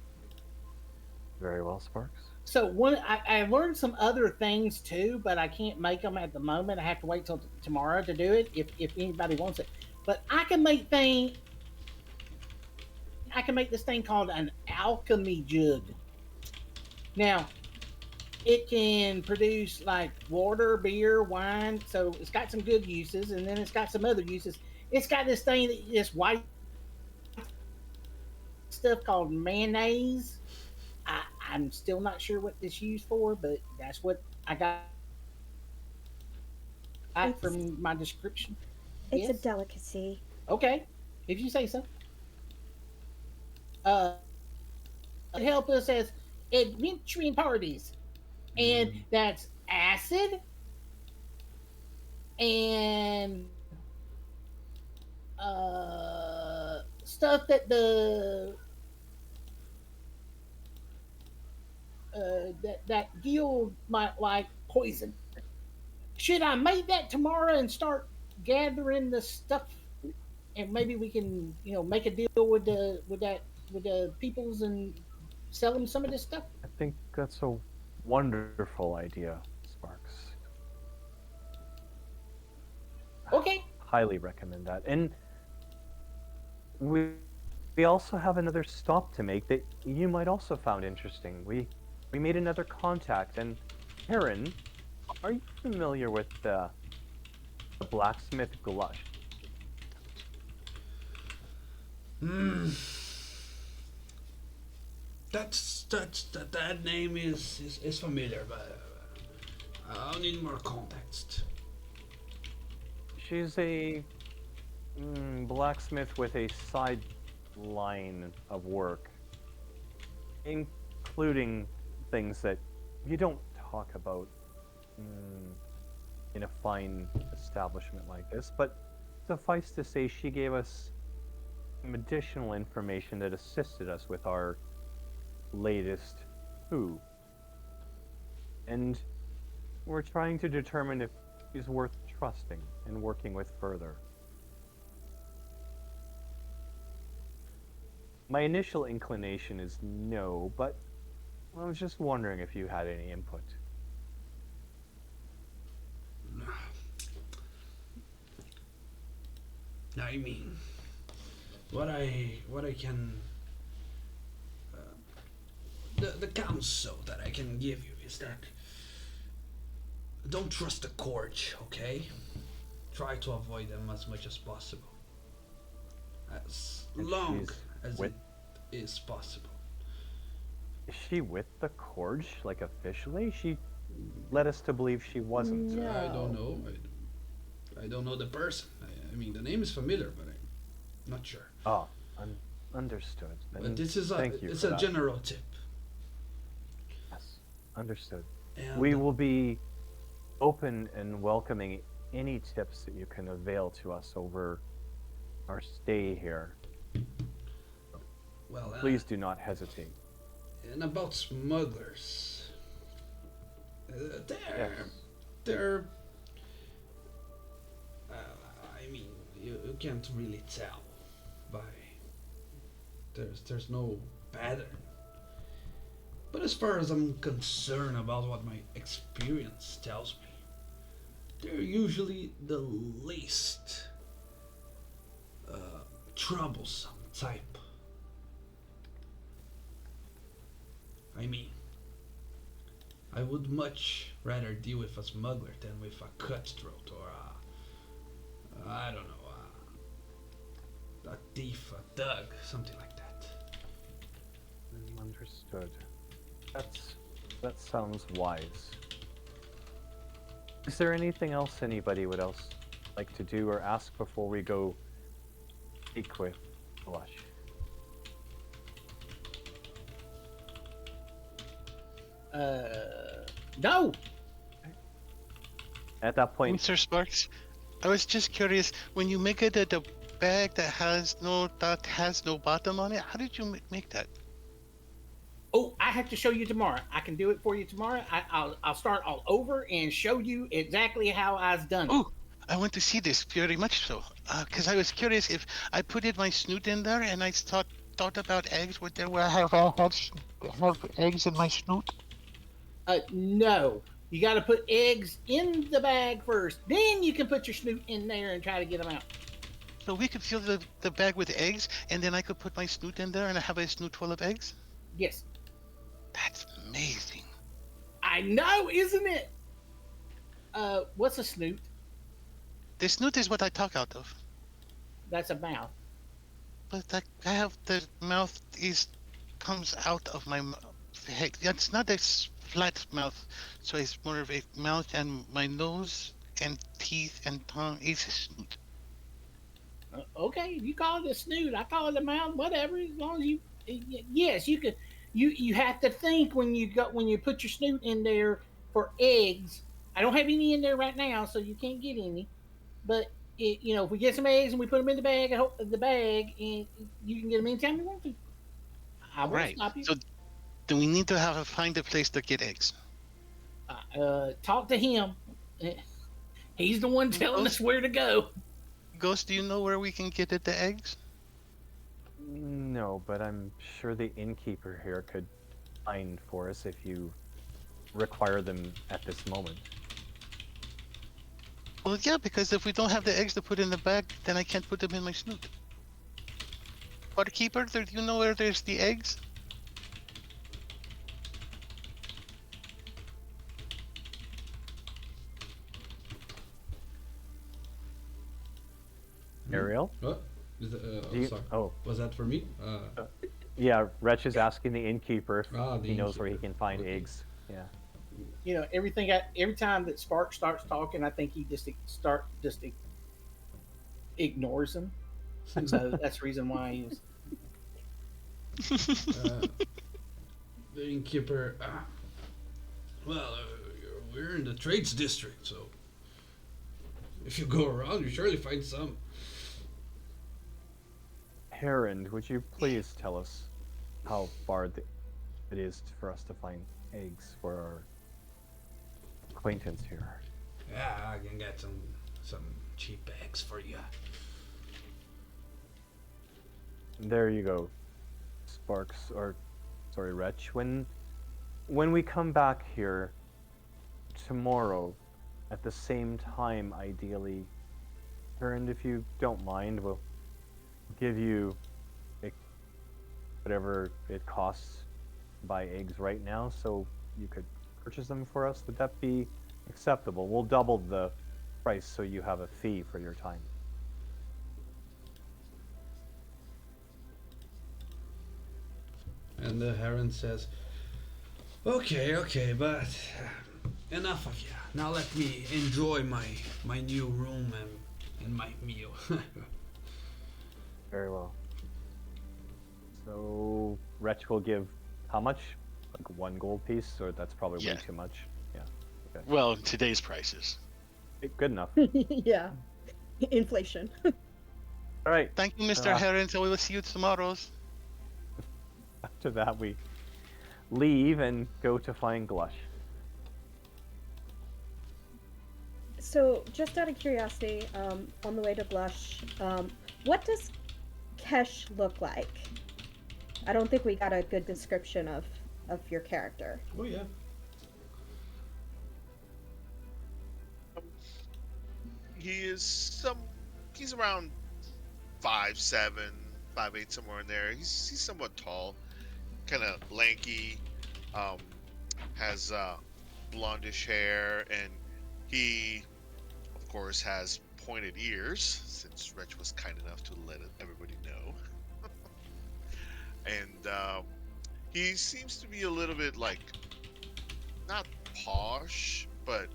Very well, Sparks. So I learned some other things too, but I can't make them at the moment. I have to wait till tomorrow to do it if anybody wants it. But I can make this thing called an alchemy jug. Now it can produce like water, beer, wine. So it's got some good uses, and then it's got some other uses. It's got this thing this white stuff called mayonnaise. I'm still not sure what this used for, but that's what I got It's from my description. it's a Yes. delicacy. Okay, if you say so. Uh, help us as adventuring parties, and that's acid and stuff that that guild might like poison. Should I make that tomorrow and start gathering the stuff, and maybe we can make a deal with the peoples and sell them some of this stuff? I think that's a wonderful idea, Sparks. Okay. Highly recommend that. And we also have another stop to make that you might also found interesting. We made another contact, and Heron, are you familiar with the blacksmith Glush? Hmm. That name is familiar, but I'll need more context. She's a blacksmith with a side line of work, including things that you don't talk about in a fine establishment like this. But suffice to say, she gave us some additional information that assisted us with our latest coup. And we're trying to determine if she's worth trusting and working with further. My initial inclination is no, but I was just wondering if you had any input. I mean, what I can the counsel that I can give you is that don't trust the court, okay? Try to avoid them as much as possible, as And long she's as with- it is possible. Is she with the Corge, like officially? She led us to believe she wasn't. No. I don't know. I don't know the person. I mean, the name is familiar, but I'm not sure. Oh, understood. But Then this is thank you it's for a that. general tip. Yes, understood. And We will be open and welcoming any tips that you can avail to us over our stay here. Well, Please do not hesitate. and about smugglers. They're Yes. they're. I mean, you can't really tell by. There's no pattern. But as far as I'm concerned about what my experience tells me, they're usually the least troublesome type. I mean, I would much rather deal with a smuggler than with a cutthroat or a, I don't know, a thief, a thug, something like that. Understood. That sounds wise. Is there anything else anybody would else like to do or ask before we go speak with Blush? No. At that point, Mr. Sparks, I was just curious. When you make it a bag that has no bottom on it, how did you make that? Oh, I have to show you tomorrow. I can do it for you tomorrow. I'll start all over and show you exactly how I've done it. Oh, I want to see this very much so. Because I was curious if I put my snoot in there and I thought about eggs. Would there have eggs in my snoot? No. You got to put eggs in the bag first. Then you can put your snoot in there and try to get them out. So we could fill the bag with eggs, and then I could put my snoot in there and I have a snoot full of eggs? Yes. That's amazing. I know, isn't it? What's a snoot? The snoot is what I talk out of. That's a mouth. But I have the mouth comes out of my head. It's not a flat mouth, so it's more of a mouth, and my nose and teeth and tongue is a snoot. Okay, you call it a snoot. I call it a mouth. Whatever. As long as you, yes, you could. You have to think when you put your snoot in there for eggs. I don't have any in there right now, so you can't get any. But if we get some eggs and we put them in the bag, and you can get them anytime you want to. I won't Right. stop you. So then we need to find a place to get eggs. Talk to him. He's the one telling us where to go. Ghost, do you know where we can get the eggs? no, but I'm sure the innkeeper here could find for us if you require them at this moment. Well, yeah, because if we don't have the eggs to put in the bag, then I can't put them in my snoot. Barkeeper, do you know where there's the eggs? Ariel? What? Is that, Do you- sorry. oh, Was that for me? yeah, Wretch is asking the innkeeper if The he knows where he innkeeper. can find Okay. eggs. Yeah. Every time that Spark starts talking, I think he just ignores him. So that's the reason why he was. The innkeeper. Well, we're in the trades district, so if you go around, you surely find some. Herond, would you please tell us how far it is for us to find eggs for our acquaintance here? Yeah, I can get some cheap eggs for you. There you go, Sparks, or sorry, Wretch. When we come back here tomorrow, at the same time, ideally, Herond, if you don't mind, we'll give you whatever it costs to buy eggs right now, so you could purchase them for us. Would that be acceptable? We'll double the price so you have a fee for your time. And the heron says, Okay, but enough of you. Now let me enjoy my new room and my meal. Very well. So, Wretch will give how much? Like 1 gold piece, or that's probably Yeah. way too much? Yeah. Well, today's prices. Good enough. Yeah. Inflation. All right. Thank you, Mr. Heron. So we will see you tomorrow. After that, we leave and go to find Glush. So, just out of curiosity, on the way to Blush, what does Kesh look like? I don't think we got a good description of your character. Oh yeah. He's around 5'7", 5'8", somewhere in there. He's somewhat tall, kind of lanky, has blondish hair, and he, of course, has pointed ears, since Wretch was kind enough to let everybody know. And he seems to be a little bit like, not posh, but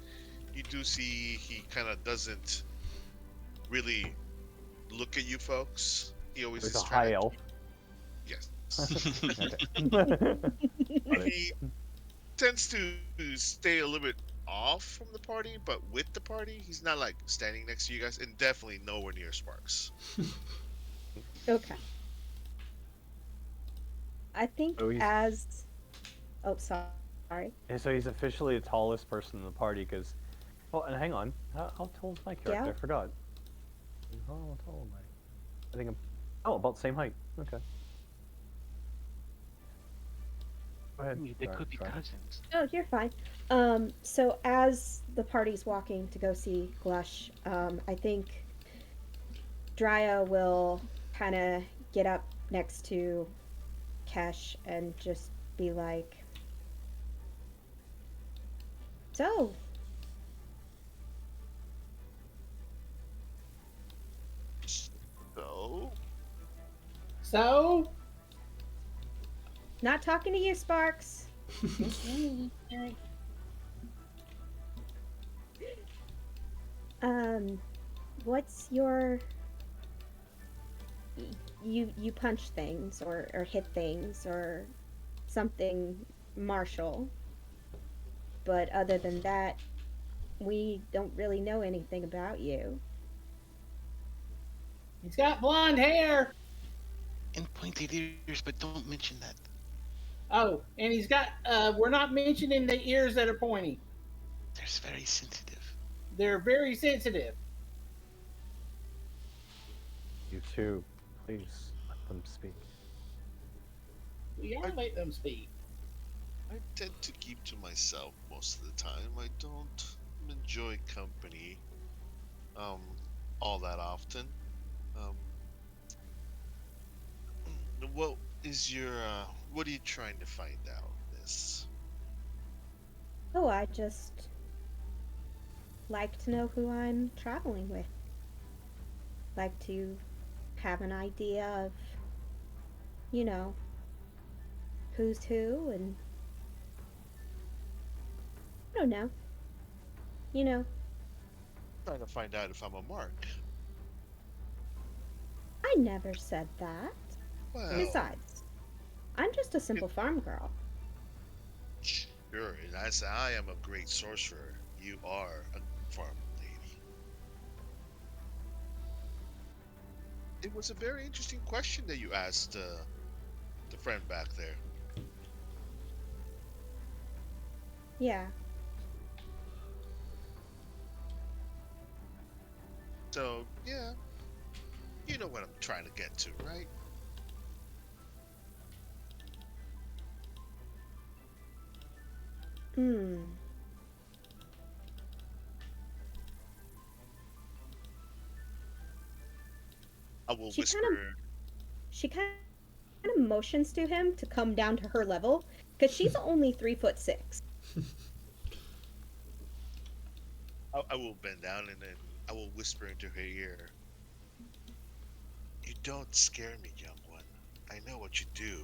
you do see he kind of doesn't really look at you folks. He always There's is a trying high to, elf. yes. Got it. He tends to stay a little bit off from the party, but with the party, he's not like standing next to you guys, and definitely nowhere near Sparks. Okay. I think Oh, he's- as... Oh, sorry. And so he's officially the tallest person in the party because. Oh, and hang on. How tall is my character? Yeah. I forgot. How tall am I? I think I'm. Oh, about the same height. Okay. Go ahead. They Try- could be try. cousins. Oh, you're fine. So as the party's walking to go see Glush, I think Drya will kind of get up next to Kesh and just be like, "So, So, So, not talking to you, Sparks. What's your... You punch things or hit things or something martial. But other than that, we don't really know anything about you." he's got blonde hair. And pointed ears, but don't mention that. Oh, and he's got, we're not mentioning the ears that are pointy. They're very sensitive. They're very sensitive. You too. Please let them speak. We gotta let them speak. I tend to keep to myself most of the time. I don't enjoy company all that often. What is your what are you trying to find out, miss? Oh, I just like to know who I'm traveling with. Like to have an idea of, you know, who's who, and I don't know. You know, Trying to find out if I'm a mark. I never said that. Well, Besides, I'm just a simple farm girl. sure, and as I am a great sorcerer, you are a farm lady. It was a very interesting question that you asked the friend back there. Yeah. So, yeah, you know what I'm trying to get to, right? Hmm. I will She whisper. She kind of motions to him to come down to her level because she's only 3'6". I will bend down and then I will whisper into her ear. You don't scare me, young one. I know what you do.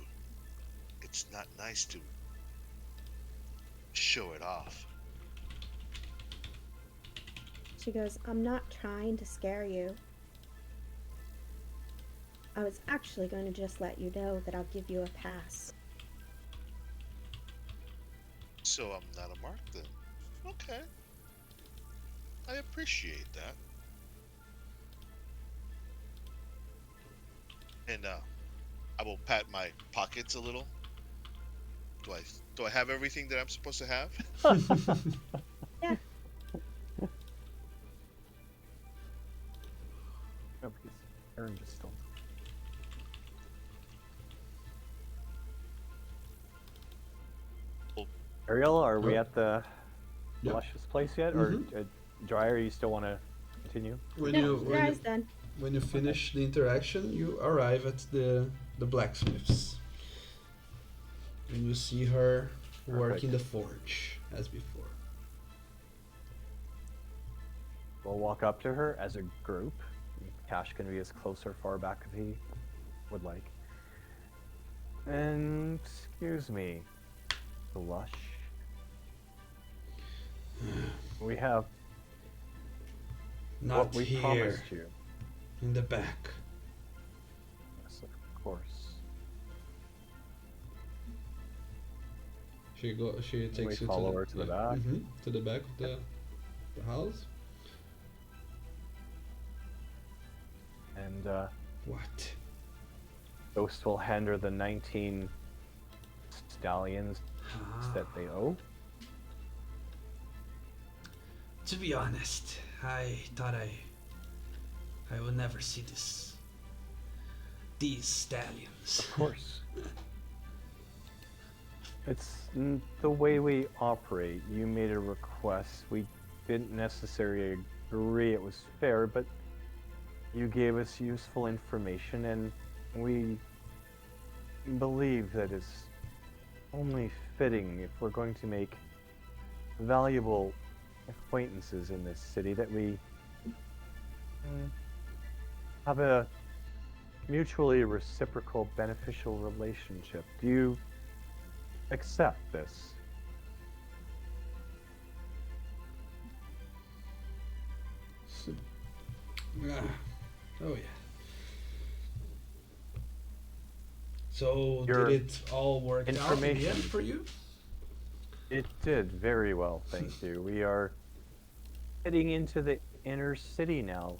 It's not nice to show it off. She goes, "I'm not trying to scare you. I was actually going to just let you know that I'll give you a pass." So I'm not a mark then. Okay. I appreciate that. And I will pat my pockets a little. Do I have everything that I'm supposed to have? Yeah. No, because Aaron just stole. Well- Ariel, are we Oh. at the Yep. luscious place yet, or Dryer? You still want to continue? When No, you your when guy's you, done. when you finish the interaction, you arrive at the blacksmith's, and you see her working the forge as before. We'll walk up to her as a group. Cash can be as close or far back as he would like. And excuse me, Lush. We have Not what we here, promised you. in the back. Yes, of course. She takes you follow her to the back. To the back of the house. And What? Ghost will hand her the 19 stallions that they owe. To be honest, I thought I would never see these stallions. Of course. It's the way we operate. You made a request. We didn't necessarily agree it was fair, but you gave us useful information, and we believe that it's only fitting, if we're going to make valuable acquaintances in this city, that we have a mutually reciprocal, beneficial relationship. Do you accept this? Oh yeah. So Your did it all work out in the information. end for you? It did very well, thank you. We are heading into the inner city now,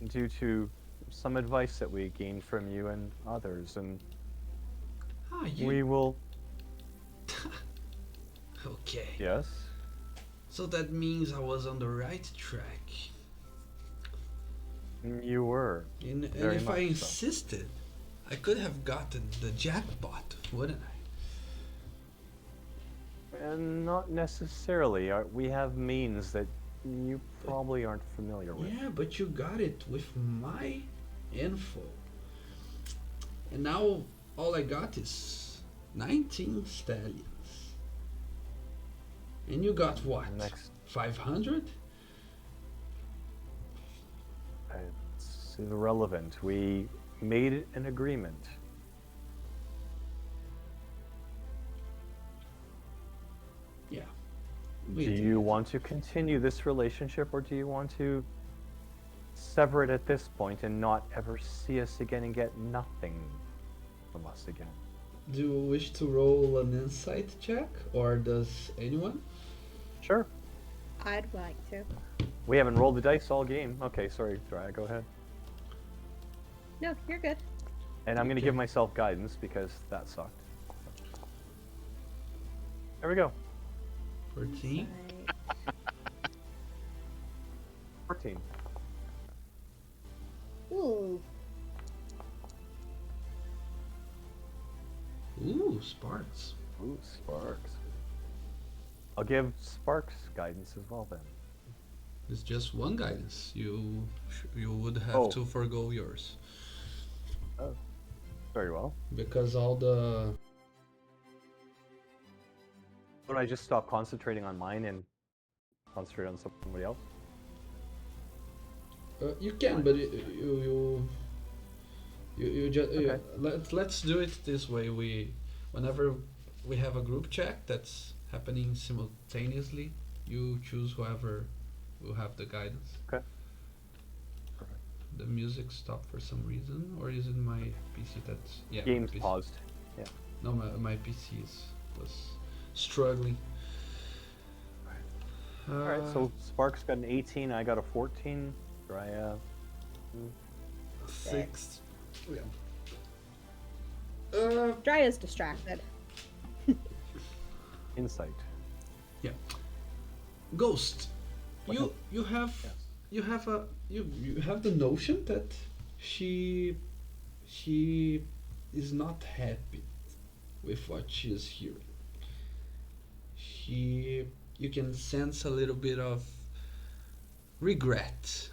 due to some advice that we gained from you and others, and Ah, you. we will. Okay. Yes. So that means I was on the right track. You were. And Very if I much so. insisted, I could have gotten the jackpot, wouldn't I? And not necessarily. We have means that you probably aren't familiar with. Yeah, but you got it with my info. And now all I got is 19 stallions. And you got what? Next, 500? it's irrelevant. We made an agreement. Yeah. Do We did. you want to continue this relationship, or do you want to sever it at this point and not ever see us again and get nothing from us again? Do you wish to roll an insight check, or does anyone? Sure. I'd like to. We haven't rolled the dice all game. Okay, sorry, Dry, go ahead. No, you're good. And I'm going to Okay. give myself guidance because that sucked. There we go. 14? Right. 14. Ooh. Ooh, sparks. Ooh, Sparks. I'll give Sparks guidance as well then. It's just one guidance. You would have Oh. to forgo yours. Very well. Because all the... Would I just stop concentrating on mine and concentrate on somebody else? you can, but you just Okay. let's do it this way. Whenever we have a group chat that's happening simultaneously, you choose whoever will have the guidance. Okay. Perfect. The music stopped for some reason, or is it my PC that's my Game's PC. paused. No, my PC was struggling. All right, so Sparks got an 18. I got a 14. Dry. 6. Yeah. Draya's distracted. Insight. Ghost, What you have Yes. you have the notion that she is not happy with what she is hearing. You can sense a little bit of regret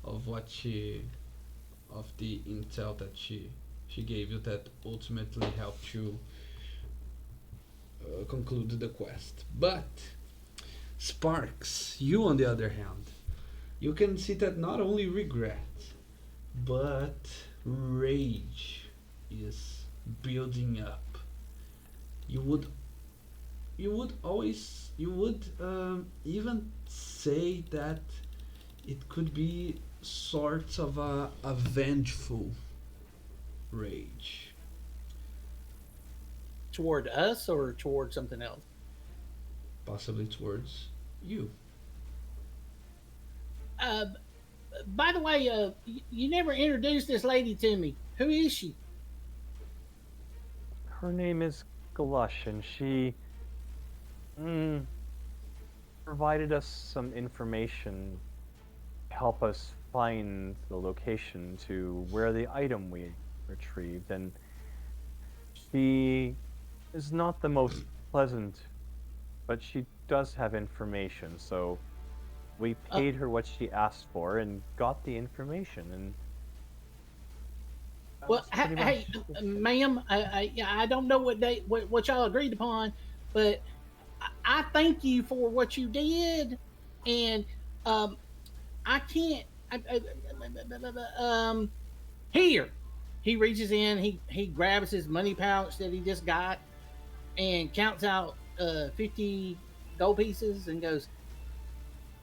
of of the intel that she gave you that ultimately helped you conclude the quest. But Sparks, you on the other hand, you can see that not only regret, but rage is building up. You would even say that it could be sorts of a vengeful rage. Toward us or toward something else? Possibly towards you. Uh, by the way, you never introduced this lady to me. Who is she? Her name is Glush, and she provided us some information to help us find the location to where the item we retrieved. And she is not the most pleasant, but she does have information, so we paid her what she asked for and got the information. And that Well, was pretty hey, much- ma'am, I don't know what y'all agreed upon, but I thank you for what you did, and I can't. Here, he reaches in, he grabs his money pouch that he just got, and counts out 50 gold pieces, and goes,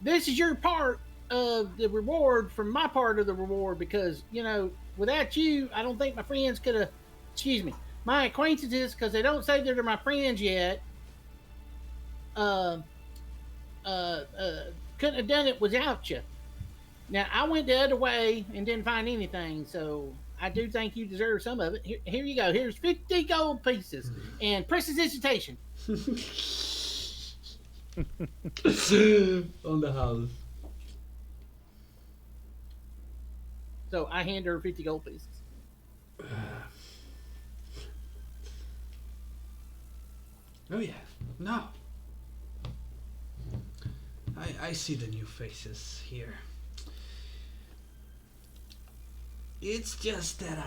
"This is your part of the reward from my part of the reward, because without you, I don't think my friends could have. Excuse me, my acquaintances, because they don't say they're my friends yet. Uh, couldn't have done it without you. Now I went the other way and didn't find anything, so I do think you deserve some of it. Here you go. Here's 50 gold pieces and prestidigitation." On the house. So I hand her 50 gold pieces. Oh yeah, no. I see the new faces here. It's just that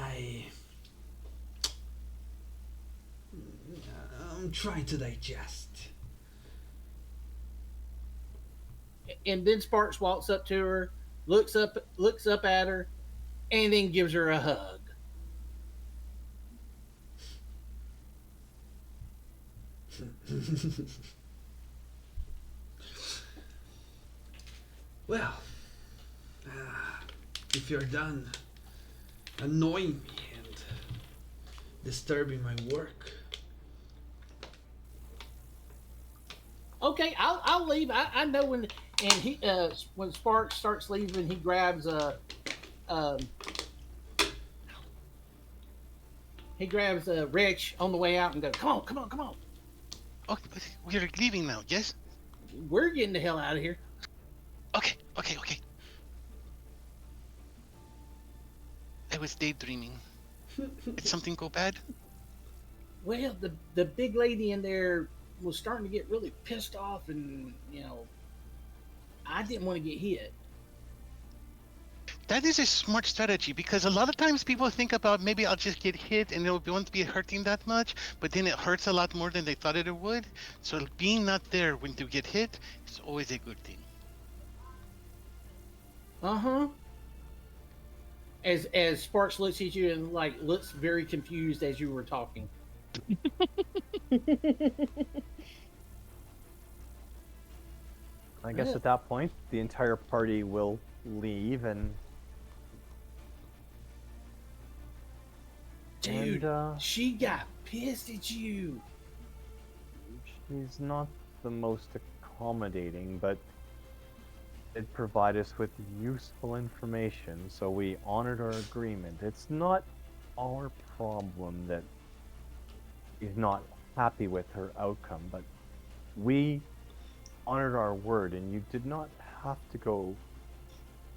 I'm trying to digest. And then Sparks walks up to her, looks up at her, and then gives her a hug. Well, if you're done annoying me and disturbing my work, Okay, I'll leave. I know when, and when Sparks starts leaving, he grabs Rich on the way out and goes, "Come on, come on, come on. Okay, we're leaving now. Yes. We're getting the hell out of here." Okay. I was daydreaming. Did something go bad? Well, the big lady in there was starting to get really pissed off, and I didn't want to get hit. That is a smart strategy, because a lot of times people think about, maybe I'll just get hit and it won't be hurting that much, but then it hurts a lot more than they thought it would. So being not there when you get hit is always a good thing. Uh-huh. As Sparks looks at you and looks very confused as you were talking. I guess at that point, the entire party will leave, and Dude, And, she got pissed at you. she's not the most accommodating, but it provided us with useful information, so we honored our agreement. It's not our problem that he's not happy with her outcome, but we honored our word, and you did not have to go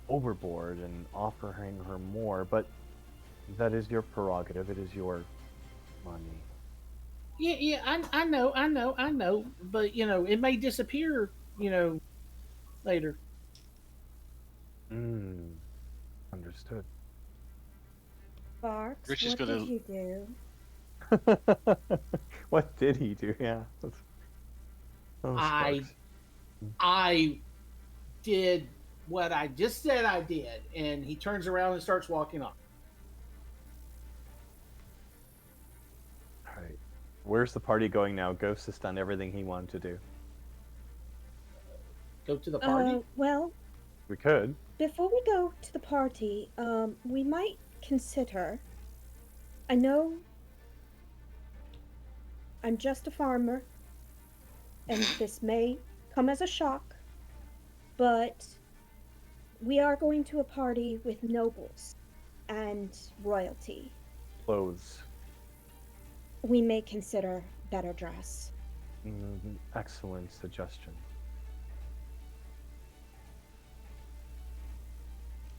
overboard and offering her more, but that is your prerogative. It is your money. Yeah, I know. But it may disappear. Later. Understood. Sparks, Rich is what gonna- did you do? What did he do? Yeah. Oh, I- Sparks. I did what I just said I did, and he turns around and starts walking off. All right. Where's the party going now? Ghost has done everything he wanted to do. Go to the party. Well, We could. before we go to the party, we might consider. I know I'm just a farmer, and this may come as a shock, but we are going to a party with nobles and royalty. Clothes. We may consider better dress. Excellent suggestion.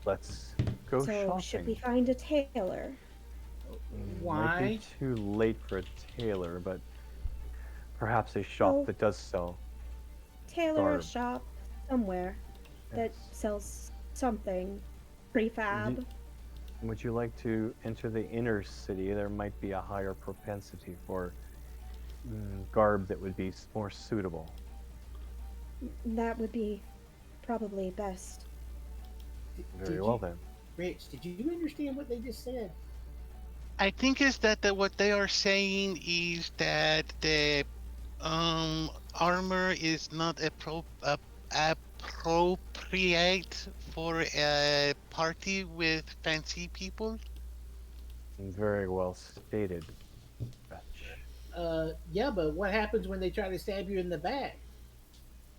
Let's go So shopping. should we find a tailor? Might Why? be too late for a tailor, but perhaps a shop Oh. that does sell. Tailor Garb. shop somewhere that Yes. sells something prefab. Would you like to enter the inner city? There might be a higher propensity for garb that would be more suitable. That would be probably best. Very Did well you- then. Rich, did you understand what they just said? I think is that what they are saying is that the armor is not appropriate for a party with fancy people. Very well stated. Fetch. Yeah, but what happens when they try to stab you in the back?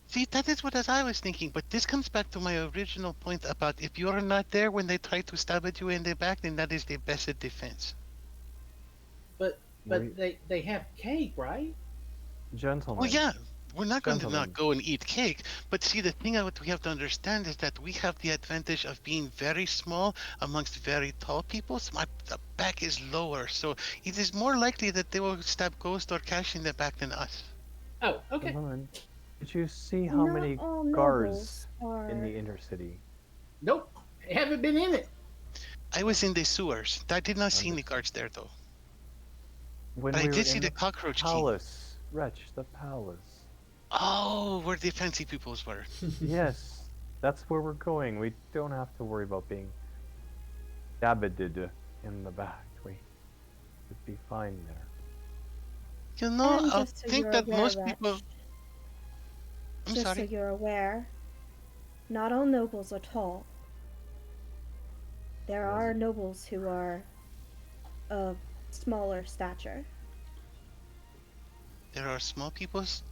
See, that is what as I was thinking, but this comes back to my original point about if you're not there when they try to stab at you in the back, then that is the best defense. But We- they have cake, right? Gentlemen. Well, yeah, we're not going to Gentlemen. not go and eat cake, but see, the thing what we have to understand is that we have the advantage of being very small amongst very tall people. So the back is lower, so it is more likely that they will stab Ghost or Cash in the back than us. Oh, okay. Gentlemen, did you see how Not many all guards nobles in are- the inner city? Nope, I haven't been in it. I was in the sewers. I did not see any Understood. guards there, though. When But I we were did see in the cockroach king. palace. Wretch, the palace. Oh, where the fancy peoples were. Yes, that's where we're going. We don't have to worry about being dabbited in the back. We would be fine there. You know, And I just so think you're that aware, most Rex, people. I'm just sorry. so you're aware, not all nobles are tall. There Yes. are nobles who are of smaller stature. There are small peoples,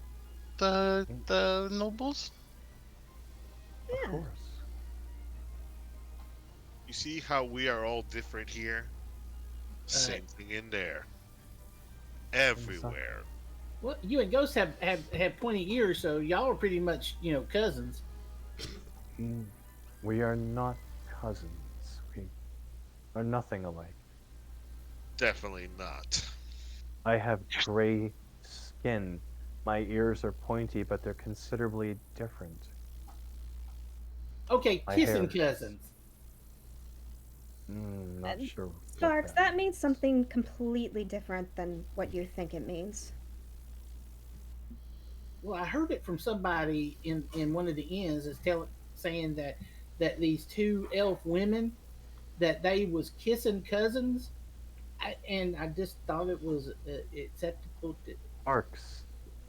the nobles. Of Yeah. course. You see how we are all different here? Same thing in there. Everywhere. Well, you and Ghost have pointy ears, so y'all are pretty much cousins. We are not cousins. We are nothing alike. Definitely not. I have gray skin. My ears are pointy, but they're considerably different. Okay, My kissing hair. cousins. Not sure. what Sparks, that means something completely different than what you think it means. Well, I heard it from somebody in one of the inns saying that these two elf women that they was kissing cousins, and I just thought it was acceptable. Sparks.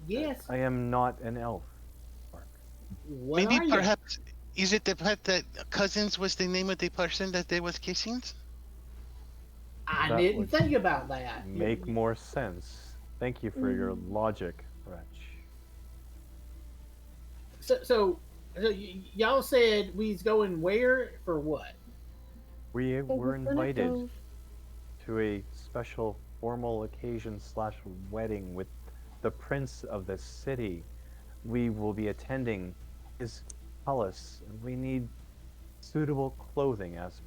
Yes. I am not an elf. Spark. What Maybe are you? perhaps is it the fact that cousins was the name of the person that they was kissing? I That didn't would think about that. Make more sense. Thank you for your logic, Wretch. y'all said we's going where for what? We Well, were we're gonna invited go- to a special formal occasion slash wedding with the prince of the city. We will be attending his palace, and we need suitable clothing, as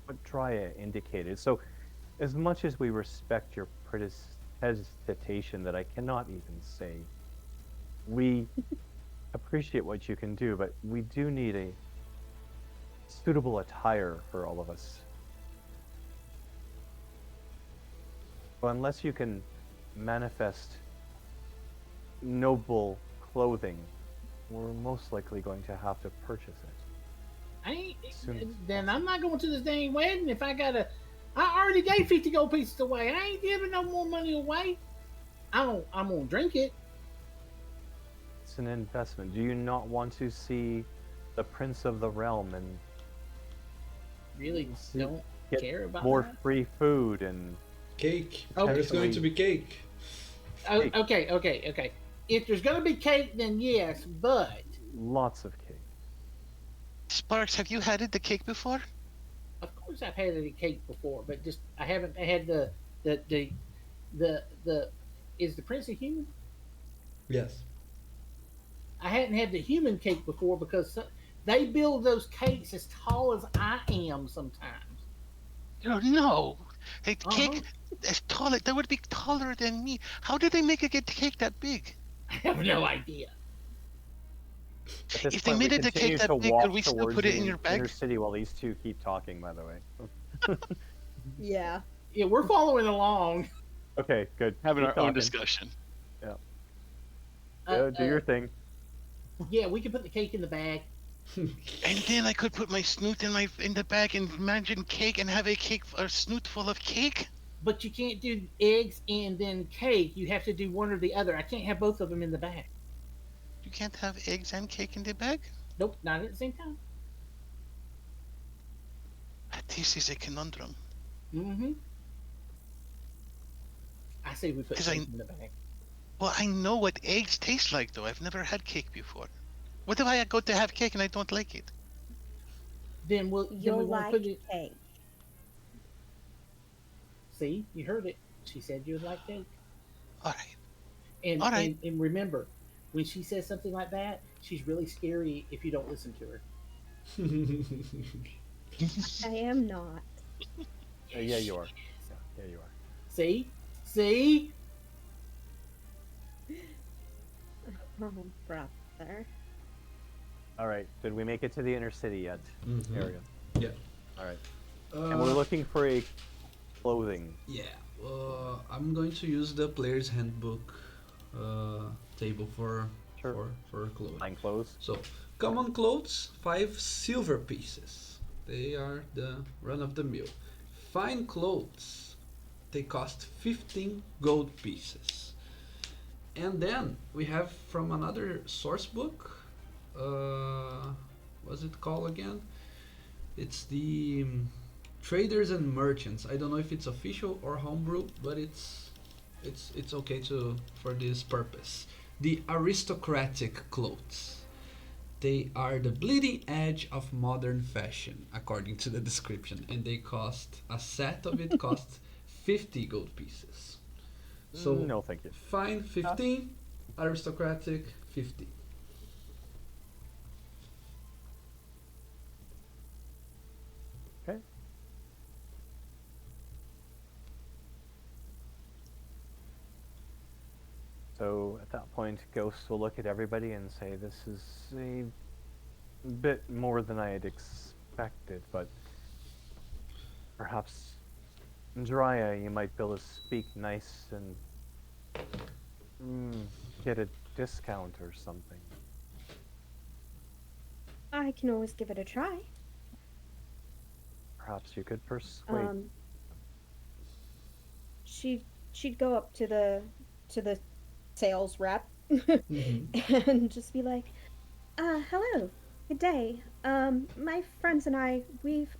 what Drya indicated. So, as much as we respect your hesitation that I cannot even say, we appreciate what you can do, but we do need a suitable attire for all of us. Well, unless you can manifest noble clothing, we're most likely going to have to purchase it. I ain't. Soon as Then possible. I'm not going to this dang wedding if I gotta. I already gave 50 gold pieces away. I ain't giving no more money away. I'm gonna drink it. It's an investment. Do you not want to see the Prince of the Realm and Really See, don't get care about more that. free food and Cake. Oh, There's going to be cake. Oh, cake. okay. If there's gonna be cake, then yes, but lots of cake? Sparks, have you had the cake before? of course I've had a cake before, but just I haven't had the is the prince a human? Yes. I hadn't had the human cake before because they build those cakes as tall as I am sometimes. Oh, no. A Uh-huh. cake as tall, that would be taller than me. How did they make a cake that big? I have no idea. At this If they point, we made it a continue cake that to big, walk could we still towards put it the in your bag? inner city while these two keep talking. By the way. Yeah. Yeah, we're following along. Okay, good. Having Keep our own talking. discussion. Do your thing. Yeah, we can put the cake in the bag. And then I could put my snoot in the bag and imagine cake and have a snoot full of cake. But you can't do eggs and then cake. You have to do one or the other. I can't have both of them in the bag. You can't have eggs and cake in the bag. Nope, not at the same time. This is a conundrum. Mm-hmm. I say we put 'Cause cake in the bag. Well, I know what eggs taste like, though. I've never had cake before. What if I go to have cake and I don't like it? Then we You'll won't like put it. cake. See, you heard it. She said you'd like cake. All right. And, All right. and remember, when she says something like that, she's really scary if you don't listen to her. I am not. Yeah, you are. Yeah, you are. See? See? Oh, brother. All right. Did we make it to the inner city yet? Mhm. Area. Yeah. All right. And we're looking for a clothing. Yeah. I'm going to use the player's handbook table for Sure. for clothes. Fine clothes. So, common clothes, 5 silver pieces. They are the run of the mill. Fine clothes, they cost 15 gold pieces. And then we have from another source book, what's it called again? It's the Traders and Merchants. I don't know if it's official or homebrew, but it's okay to for this purpose. The aristocratic clothes. They are the bleeding edge of modern fashion, according to the description, and they cost a set of it costs 50 gold pieces. So No, thank you. fine 15, aristocratic 50. Okay. So at that point, Ghost will look at everybody and say, "This is a bit more than I had expected, but perhaps Drya, you might be able to speak nice and get a discount or something." I can always give it a try. Perhaps you could persuade. She'd go up to the sales rep Mhm. and just be like, hello, good day. My friends and I, we've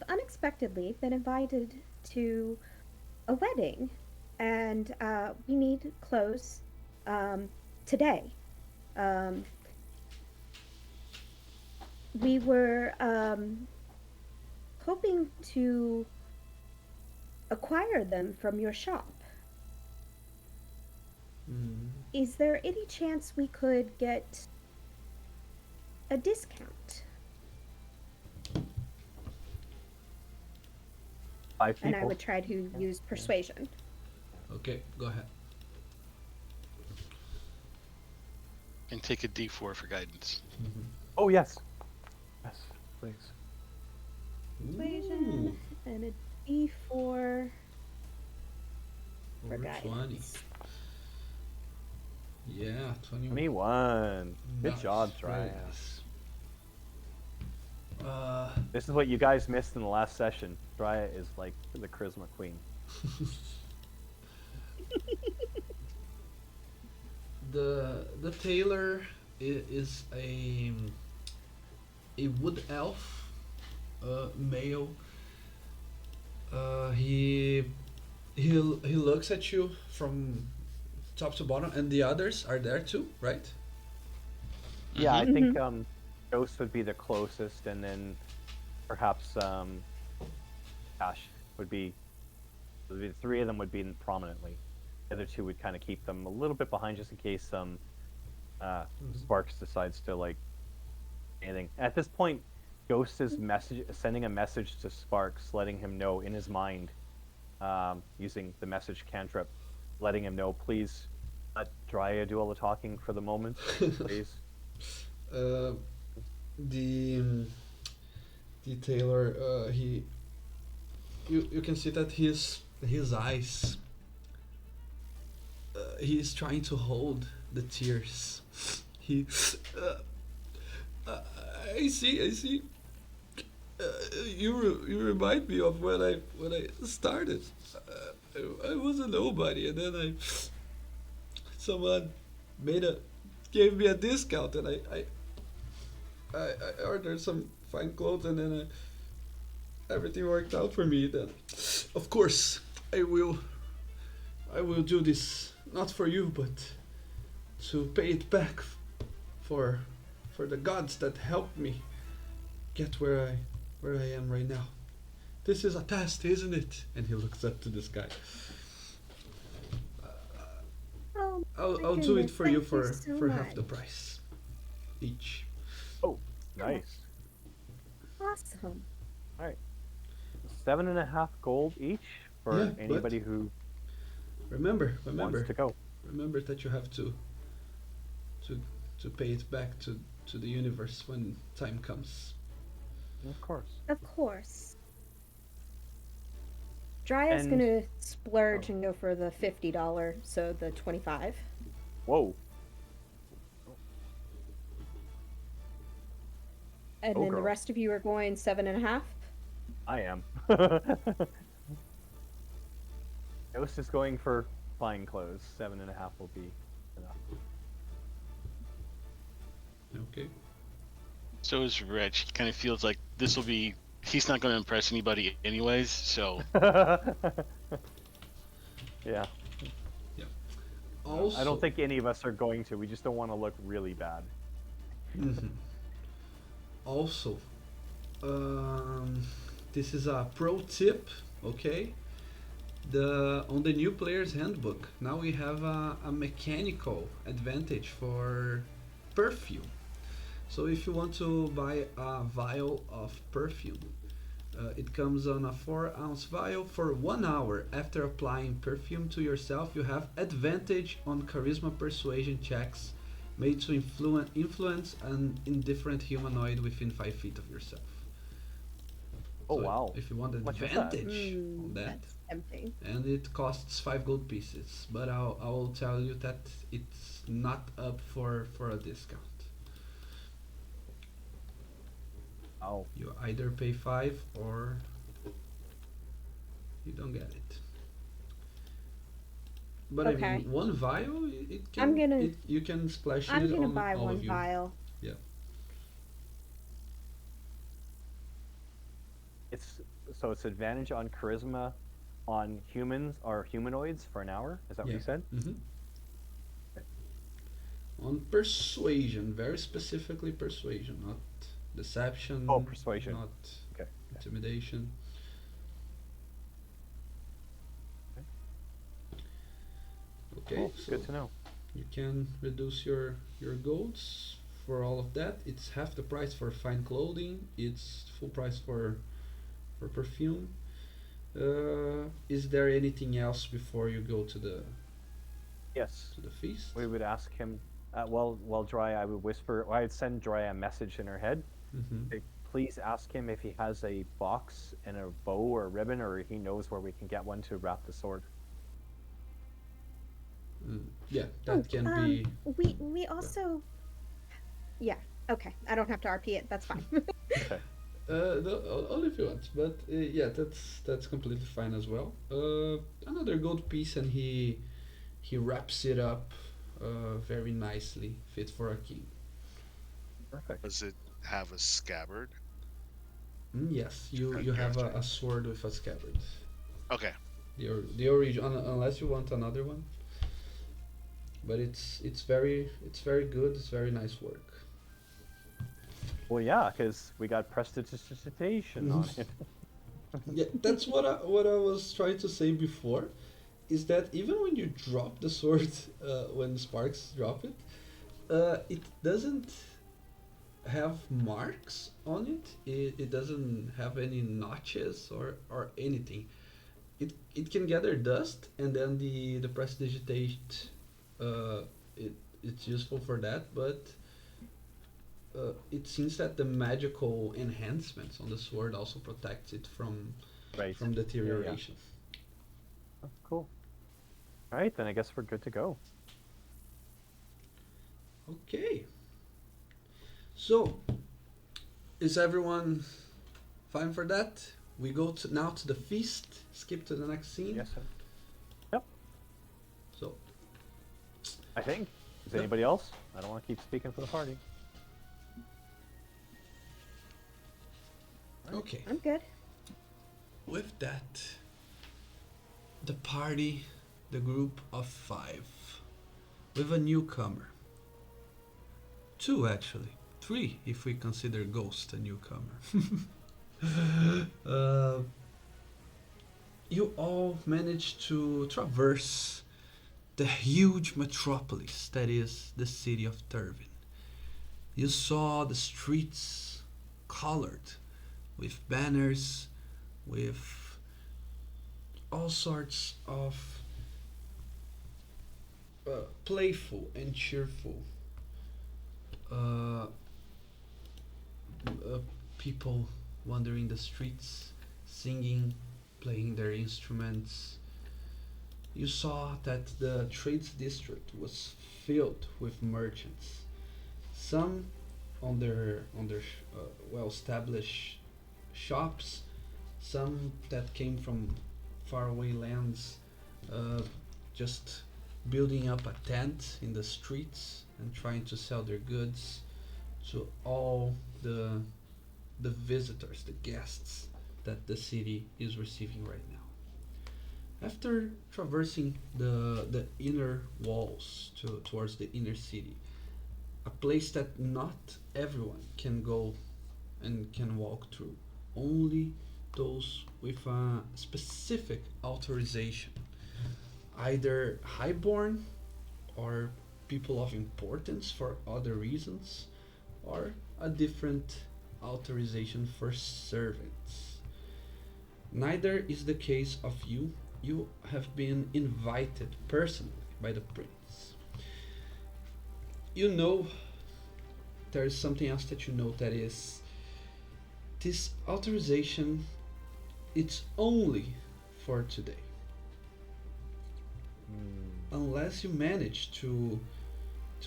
unexpectedly been invited to a wedding, and we need clothes today. Um, we were hoping to acquire them from your shop. Mm. Is there any chance we could get a discount? 5 And I people. would try to use persuasion. Okay, go ahead. And take a D4 for guidance. Oh yes. Yes, please. Persuasion and a D4 for Over 20. guidance. Yeah, 21. 21. Good Nice, job, very Dryas. nice. This is what you guys missed in the last session. Dryas is like the charisma queen. The tailor is a wood elf, male. He looks at you from top to bottom, and the others are there too, right? Yeah, I think Ghost would be the closest, and then perhaps Ash would be. The 3 of them would be in prominently. The other 2 would kind of keep them a little bit behind, just in case Sparks decides to like anything. At this point, Ghost is sending a message to Sparks, letting him know in his mind, using the message cantrip, letting him know, please let Dryas do all the talking for the moment, please. The tailor, you can see that his eyes, he's trying to hold the tears. He I see. You remind me of when I started. I was a nobody, and then someone gave me a discount, and I ordered some fine clothes, and then everything worked out for me. Then, of course, I will do this not for you, but to pay it back for the gods that helped me get where I am right now. This is a test, isn't it? And he looks up to the sky. Oh, I'll do it goodness, for you thank you so for half the much. price each. Oh, nice. Awesome. 7.5 gold each for Yeah, but- anybody who Remember wants to go. remember that you have to pay it back to the universe when time comes. Of course. Of course. Dryas And- gonna splurge and go for the $50, so the 25. Whoa. And Oh, then the girl. rest of you are going 7.5. I am. Ghost is going for fine clothes. 7.5 will be enough. Okay. So is Reg. He kind of feels like this will be. He's not going to impress anybody anyways. So Yeah. Also, I don't think any of us are going to. We just don't want to look really bad. Mhm. Also, this is a pro tip, okay? On the new player's handbook, now we have a mechanical advantage for perfume. So if you want to buy a vial of perfume, it comes on a 4-ounce vial. For 1 hour after applying perfume to yourself, you have advantage on charisma persuasion checks made to influence an indifferent humanoid within 5 feet of yourself. Oh, So wow. If you want much is that? advantage on that, That's tempting. and it costs 5 gold pieces, but I will tell you that it's not up for a discount. Oh. You either pay 5 or you don't get it. But I Okay. mean, 1 vial, it can. I'm gonna- you can splash I'm it gonna on buy all one of you. vial. Yeah. It's advantage on charisma on humans or humanoids for an hour. Is that what Yeah. you said? Mm-hmm. On persuasion, very specifically persuasion, not deception. Oh, persuasion. Not Okay. intimidation. Okay, Cool. so Good to know. you can reduce your golds for all of that. It's half the price for fine clothing. It's full price for perfume. Is there anything else before you go to the Yes. feast? We would ask him. While Dry, I would whisper. Or I'd send Dry a message in her head. Mm-hmm. Say, please ask him if he has a box and a bow or a ribbon, or he knows where we can get one to wrap the sword. Yeah, that can be. We also. Yeah. Okay. I don't have to RP it. That's fine. Okay. Only if you want, but yeah, that's completely fine as well. Another gold piece, and he wraps it up very nicely, fit for a king. Perfect. Does it have a scabbard? Yes, you have a sword with a scabbard. Okay. The original, unless you want another one. But it's very good. It's very nice work. Well, yeah, because we got prestidigitation on it. Yeah, that's what I was trying to say before, is that even when you drop the sword, when Sparks drop it, it doesn't have marks on it. It doesn't have any notches or anything. It can gather dust, and then the prestidigitate. It's useful for that, but it seems that the magical enhancements on the sword also protects it from Right. deterioration. Oh, cool. All right, then I guess we're good to go. Okay. So, is everyone fine for that? We go now to the feast. Skip to the next scene. Yes, sir. Yep. So, I think. Is Yep. anybody else? I don't want to keep speaking for the party. okay. I'm good. With that, the party, the group of 5, with a newcomer. 2 actually. 3 if we consider Ghost a newcomer. You all managed to traverse the huge metropolis that is the city of Turvin. You saw the streets colored with banners, with all sorts of playful and cheerful uh, people wandering the streets, singing, playing their instruments. You saw that the trades district was filled with merchants, some on their well-established shops, some that came from faraway lands, just building up a tent in the streets and trying to sell their goods to all the visitors, the guests that the city is receiving right now. After traversing the inner walls towards the inner city, a place that not everyone can go and can walk through, only those with a specific authorization, either highborn or people of importance for other reasons, or a different authorization for servants. Neither is the case of you. You have been invited personally by the prince. You know, there is something else that you know, that is, this authorization, it's only for today. Unless you manage to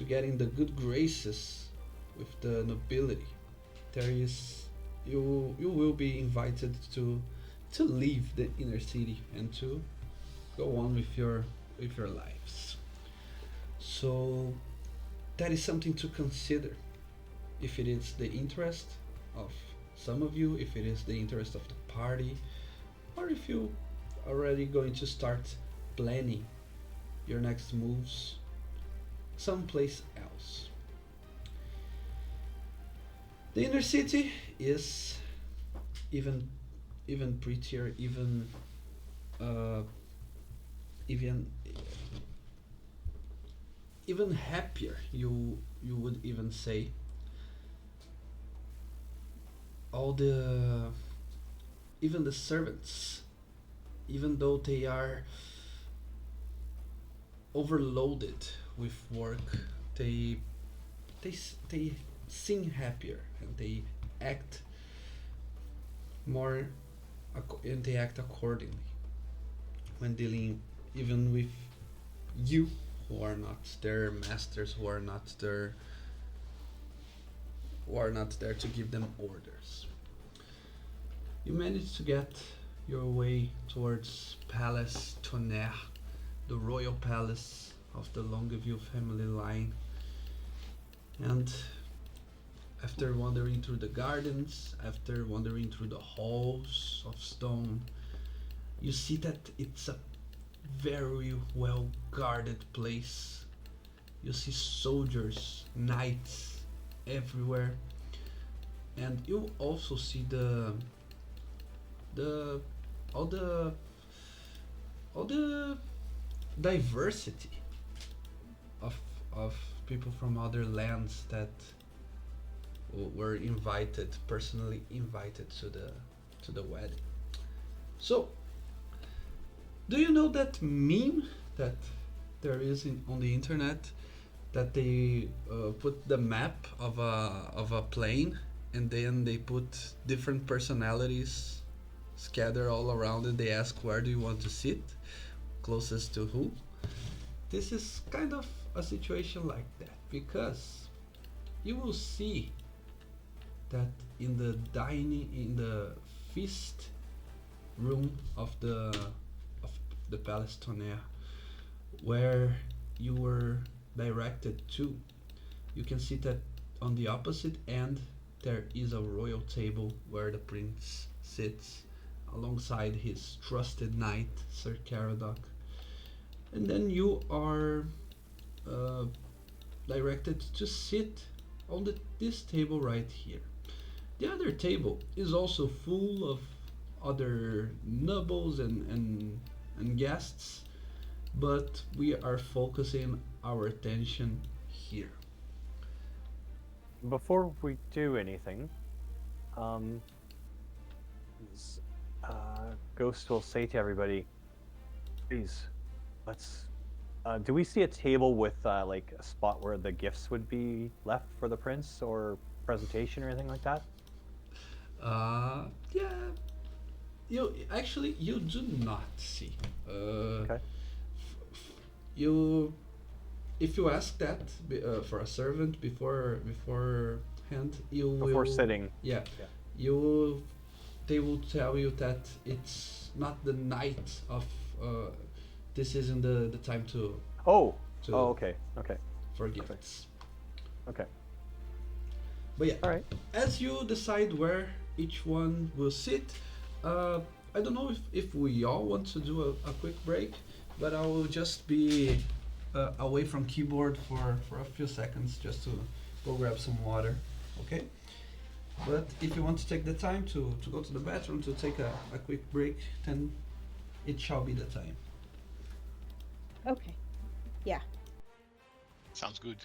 get in the good graces with the nobility, there is, you will be invited to leave the inner city and to go on with your lives. So that is something to consider, if it is the interest of some of you, if it is the interest of the party, or if you already going to start planning your next moves, someplace else. The inner city is even even prettier, uh, even even happier. You would even say all the even the servants, even though they are overloaded with work, they they seem happier and they act more and they act accordingly when dealing even with you who are not their masters, who are not there to give them orders. You manage to get your way towards Palace Tonnerre, the royal palace of the Longueville family line, and after wandering through the gardens, after wandering through the halls of stone, you see that it's a very well guarded place. You see soldiers, knights everywhere, and you also see the all the all the diversity of of people from other lands that were invited, personally invited to the wedding. So, do you know that meme that there is on the internet that they put the map of a plane and then they put different personalities scattered all around and they ask where do you want to sit, closest to who? This is kind of a situation like that because you will see that in the feast room of the Palace Tonnerre, where you were directed to, you can see that on the opposite end there is a royal table where the prince sits alongside his trusted knight Sir Caradoc, and then you are uh, directed to sit on this table right here. The other table is also full of other nobles and guests, but we are focusing our attention here. Before we do anything, um, Ghost will say to everybody, please, let's. Do we see a table with like a spot where the gifts would be left for the prince or presentation or anything like that? Yeah, you do not see. Okay. You if you ask that for a servant beforehand, you Before will sitting. yeah Yeah. you they will tell you that it's not the night of this isn't the time Oh. to Oh. Okay. Okay. for Perfect. gifts. Okay. But yeah, All right. as you decide where each one will sit, I don't know if we all want to do a quick break, but I will just be away from keyboard for a few seconds just to go grab some water, okay? But if you want to take the time to go to the bathroom to take a quick break, then it shall be the time. Okay. Yeah. Sounds good.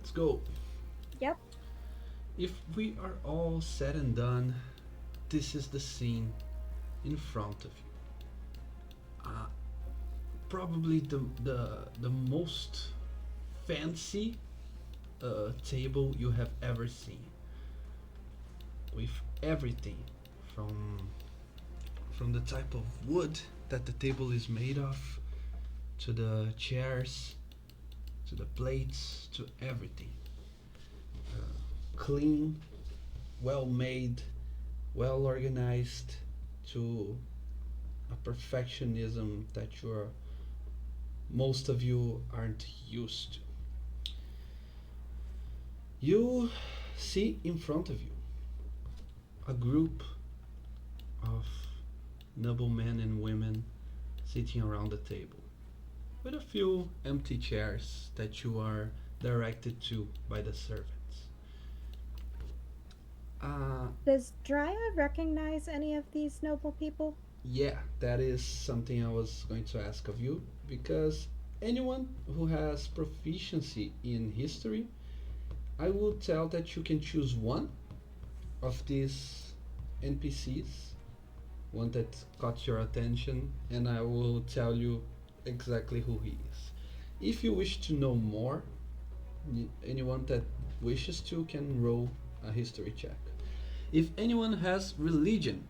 let's go. Yep. If we are all said and done, this is the scene in front of you. Probably the most fancy table you have ever seen, with everything from the type of wood that the table is made of, to the chairs, to the plates, to everything. Clean, well made, well organized, to a perfectionism that most of you aren't used to. You see in front of you a group of noblemen and women sitting around the table, with a few empty chairs that you are directed to by the servants. Does Drya recognize any of these noble people? Yeah, that is something I was going to ask of you, because anyone who has proficiency in history, I will tell that you can choose one of these NPCs, one that caught your attention, and I will tell you exactly who he is. If you wish to know more, anyone that wishes to can roll a history check. If anyone has religion,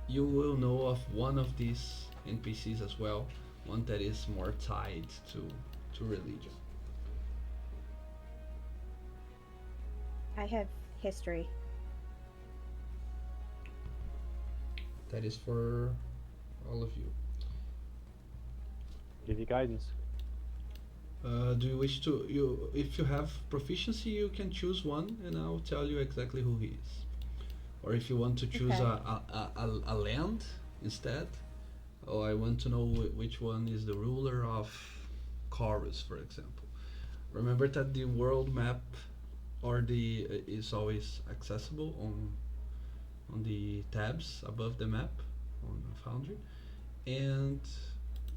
you will know of one of these NPCs as well, one that is more tied to religion. I have history. That is for all of you. Give you guidance. Do you wish to you if you have proficiency, you can choose one, and I'll tell you exactly who he is. Or if you want to choose Okay. a land instead. Oh, I want to know which one is the ruler of Chorus, for example. Remember that the world map or the is always accessible on the tabs above the map on Foundry, and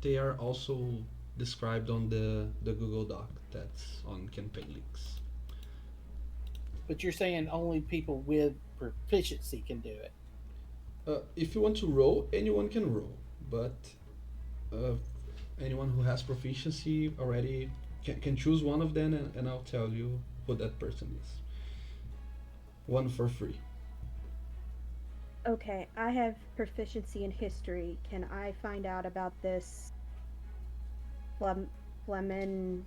they are also described on the Google Doc that's on campaign links. But you're saying only people with proficiency can do it. If you want to roll, anyone can roll, but uh, anyone who has proficiency already can choose one of them, and I'll tell you who that person is. One for free. Okay, I have proficiency in history. Can I find out about this Flemen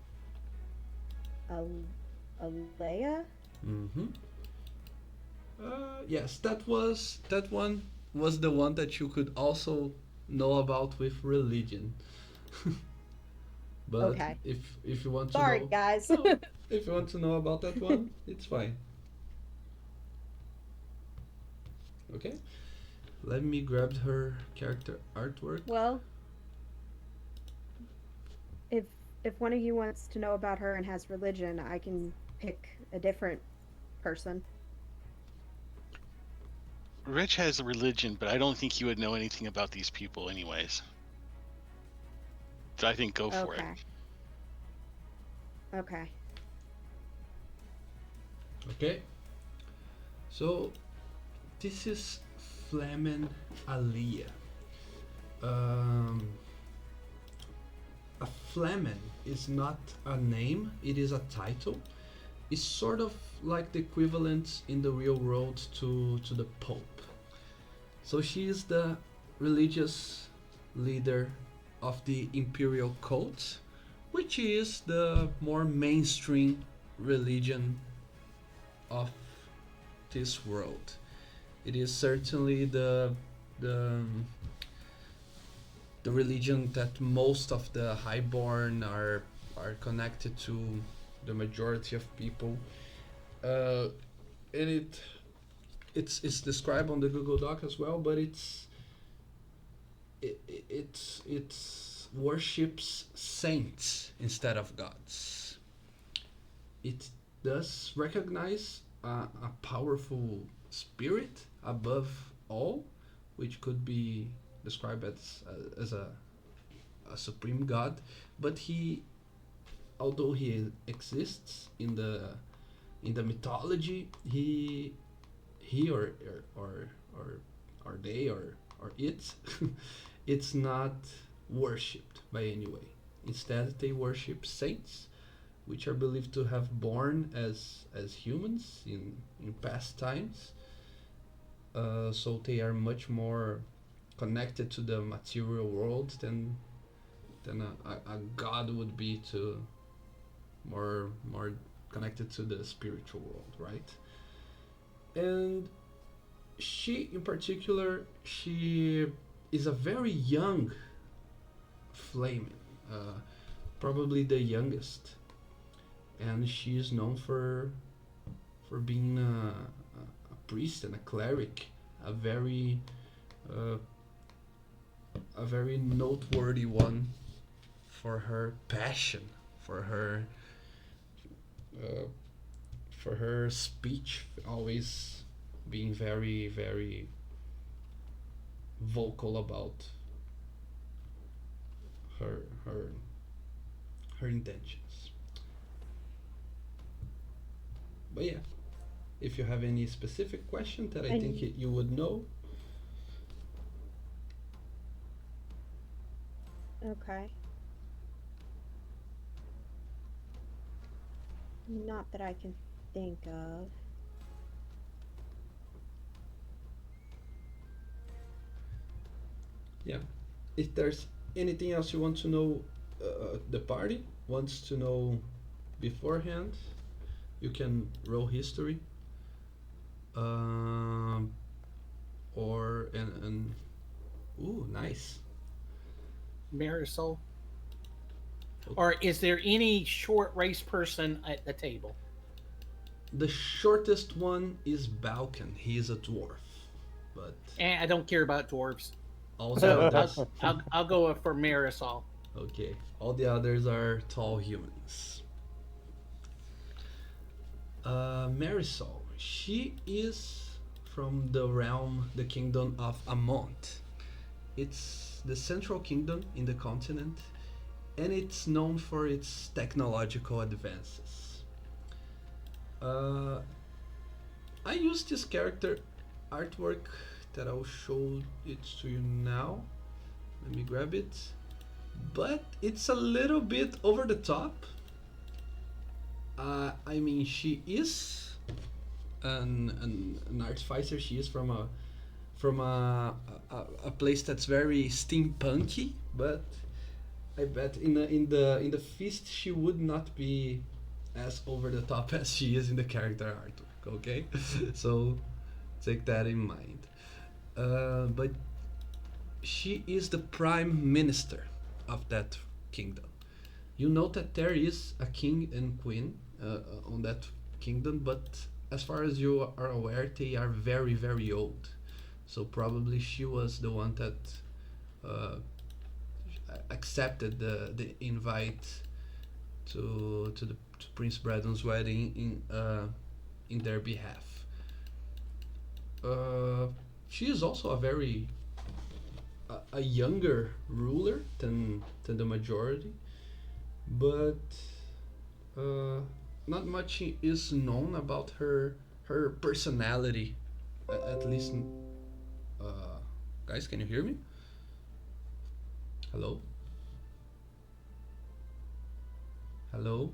Alea? Mm-hmm. Yes, that one was the one that you could also know about with religion. But Okay. if you want to Sorry, know, guys. no, if you want to know about that one, it's fine. Okay, let me grab her character artwork. Well, if if one of you wants to know about her and has religion, I can pick a different person. Rich has a religion, but I don't think he would know anything about these people, anyways. So I think go for it. Okay. Okay. Okay, so this is Flamen Alia. Um, a Flamen is not a name; it is a title. It's sort of like the equivalent in the real world to the Pope. So she is the religious leader of the imperial cult, which is the more mainstream religion of this world. It is certainly the the religion that most of the highborn are connected to, the majority of people. And it's described on the Google Doc as well, but it's worships saints instead of gods. It does recognize a powerful spirit above all, which could be described as a supreme god, but he although he exists in the mythology, he or they or it it's not worshipped by any way. Instead, they worship saints, which are believed to have born as humans in past times. So they are much more connected to the material world than a god would be, to more connected to the spiritual world, right? And she in particular, she is a very young flamen, probably the youngest, and she is known for being a priest and a cleric, a very uh, a very noteworthy one for her passion, for her uh, for her speech, always being very vocal about her her her intentions. But yeah, if you have any specific question that I think And you would know. okay, not that I can think of. Yeah, if there's anything else you want to know, the party wants to know beforehand, you can roll history, um, or and ooh, nice. Marisol. O- Or is there any short race person at the table? The shortest one is Balkan. He is a dwarf, but And I don't care about dwarves. all the So I'll, others, I'll, I'll go for Marisol. okay, all the others are tall humans. Marisol, she is from the realm, the kingdom of Amont. It's the central kingdom in the continent, and it's known for its technological advances. Uh, I use this character artwork that I'll show it to you now. Let me grab it. But it's a little bit over the top. I mean, she is an artificer. She is from a place that's very steampunky, but I bet in the feast she would not be as over the top as she is in the character artwork. Okay, so take that in mind. But she is the prime minister of that kingdom. You note that there is a king and queen on that kingdom, but as far as you are aware, they are very old. So probably she was the one that uh, accepted the invite to Prince Braddon's wedding in their behalf. Uh, she is also a younger ruler than the majority, but uh, not much is known about her personality. At least, guys, can you hear me? Hello, hello.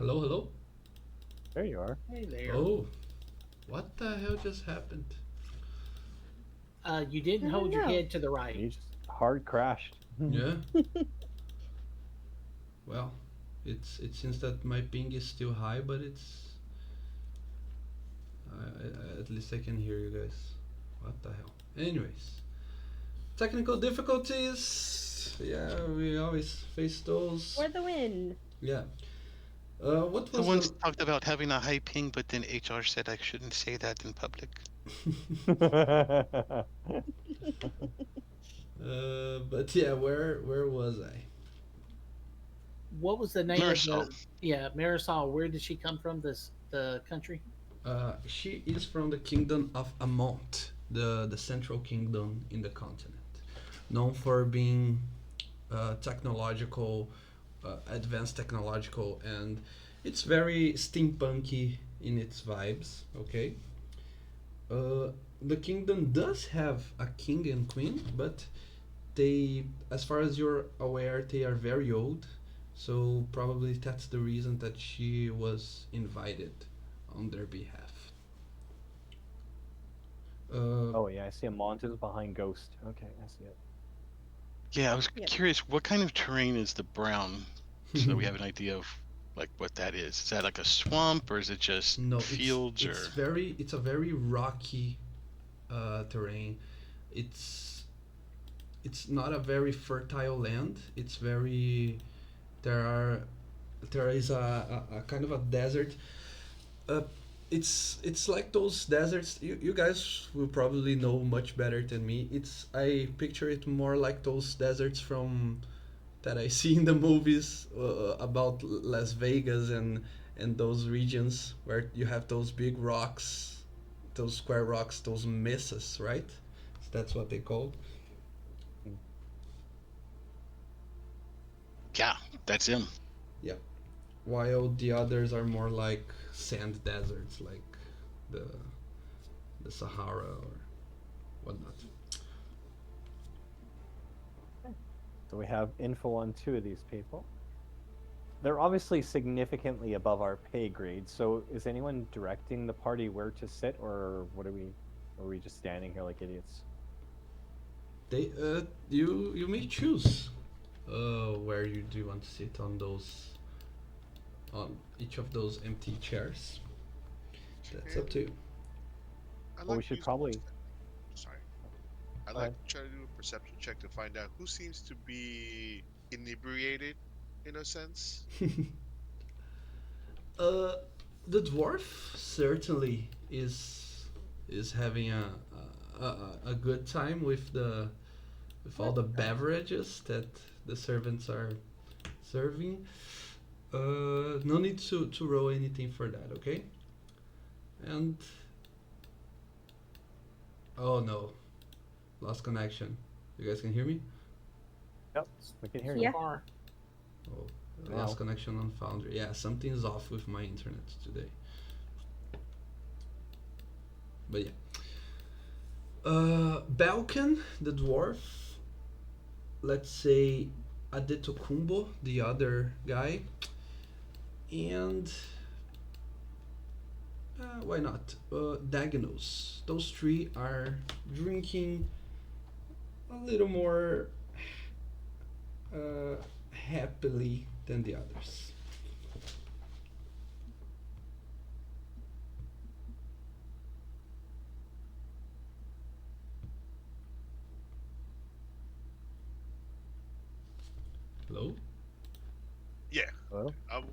Hello, hello. There you are. Hey there. Oh, what the hell just happened? You didn't I don't hold your know. head to the right. You just hard crashed. Yeah. Well, it seems that my ping is still high, but it's at least I can hear you guys. What the hell? Anyways, technical difficulties. Yeah, we always face those. For the win. Yeah. What I was once talked about having a high ping, but then HR said I shouldn't say that in public. But yeah, where was I? What was the name Marisol. of the? Yeah, Marisol. Where did she come from? The country. She is from the kingdom of Amont, the central kingdom in the continent, known for being technological, advanced technological, and it's very steampunky in its vibes. Okay. The kingdom does have a king and queen, but they, as far as you're aware, they are very old. So probably that's the reason that she was invited on their behalf. Oh yeah, I see a Montes behind Ghost. Okay, I see it. Yeah, I was Yep. curious, what kind of terrain is the brown? So that we have an idea of like what that is. Is that like a swamp or is it just no, fields it's a very rocky terrain. It's it's not a very fertile land. It's very there are there is a kind of a desert. Uh, it's like those deserts. You guys will probably know much better than me. It's I picture it more like those deserts from that I see in the movies about Las Vegas and those regions where you have those big rocks, those square rocks, those mesas, right? That's what they called. yeah, that's him. While the others are more like sand deserts, like the the Sahara or whatnot. So we have info on two of these people. They're obviously significantly above our pay grade. So is anyone directing the party where to sit, or what are we? Or are we just standing here like idiots? They you may choose where you do want to sit on those on each of those empty chairs. That's up to you. I'd Well, we to should use- probably. Sorry. I'd Go like ahead. to try to do a perception check to find out who seems to be inebriated, in a sense. uh, the dwarf certainly is having a good time with all the beverages that the servants are serving. No need to roll anything for that, okay? And oh no, lost connection. You guys can hear me? Yep, we can hear Yeah. you. Far. Oh, Now. lost connection on Foundry. Yeah, something's off with my internet today. But yeah. Balkan, the dwarf. Let's say Adetokumbo, the other guy. And why not? Dagnos. Those three are drinking a little more happily than the others. Hello? Yeah. Hello? I'm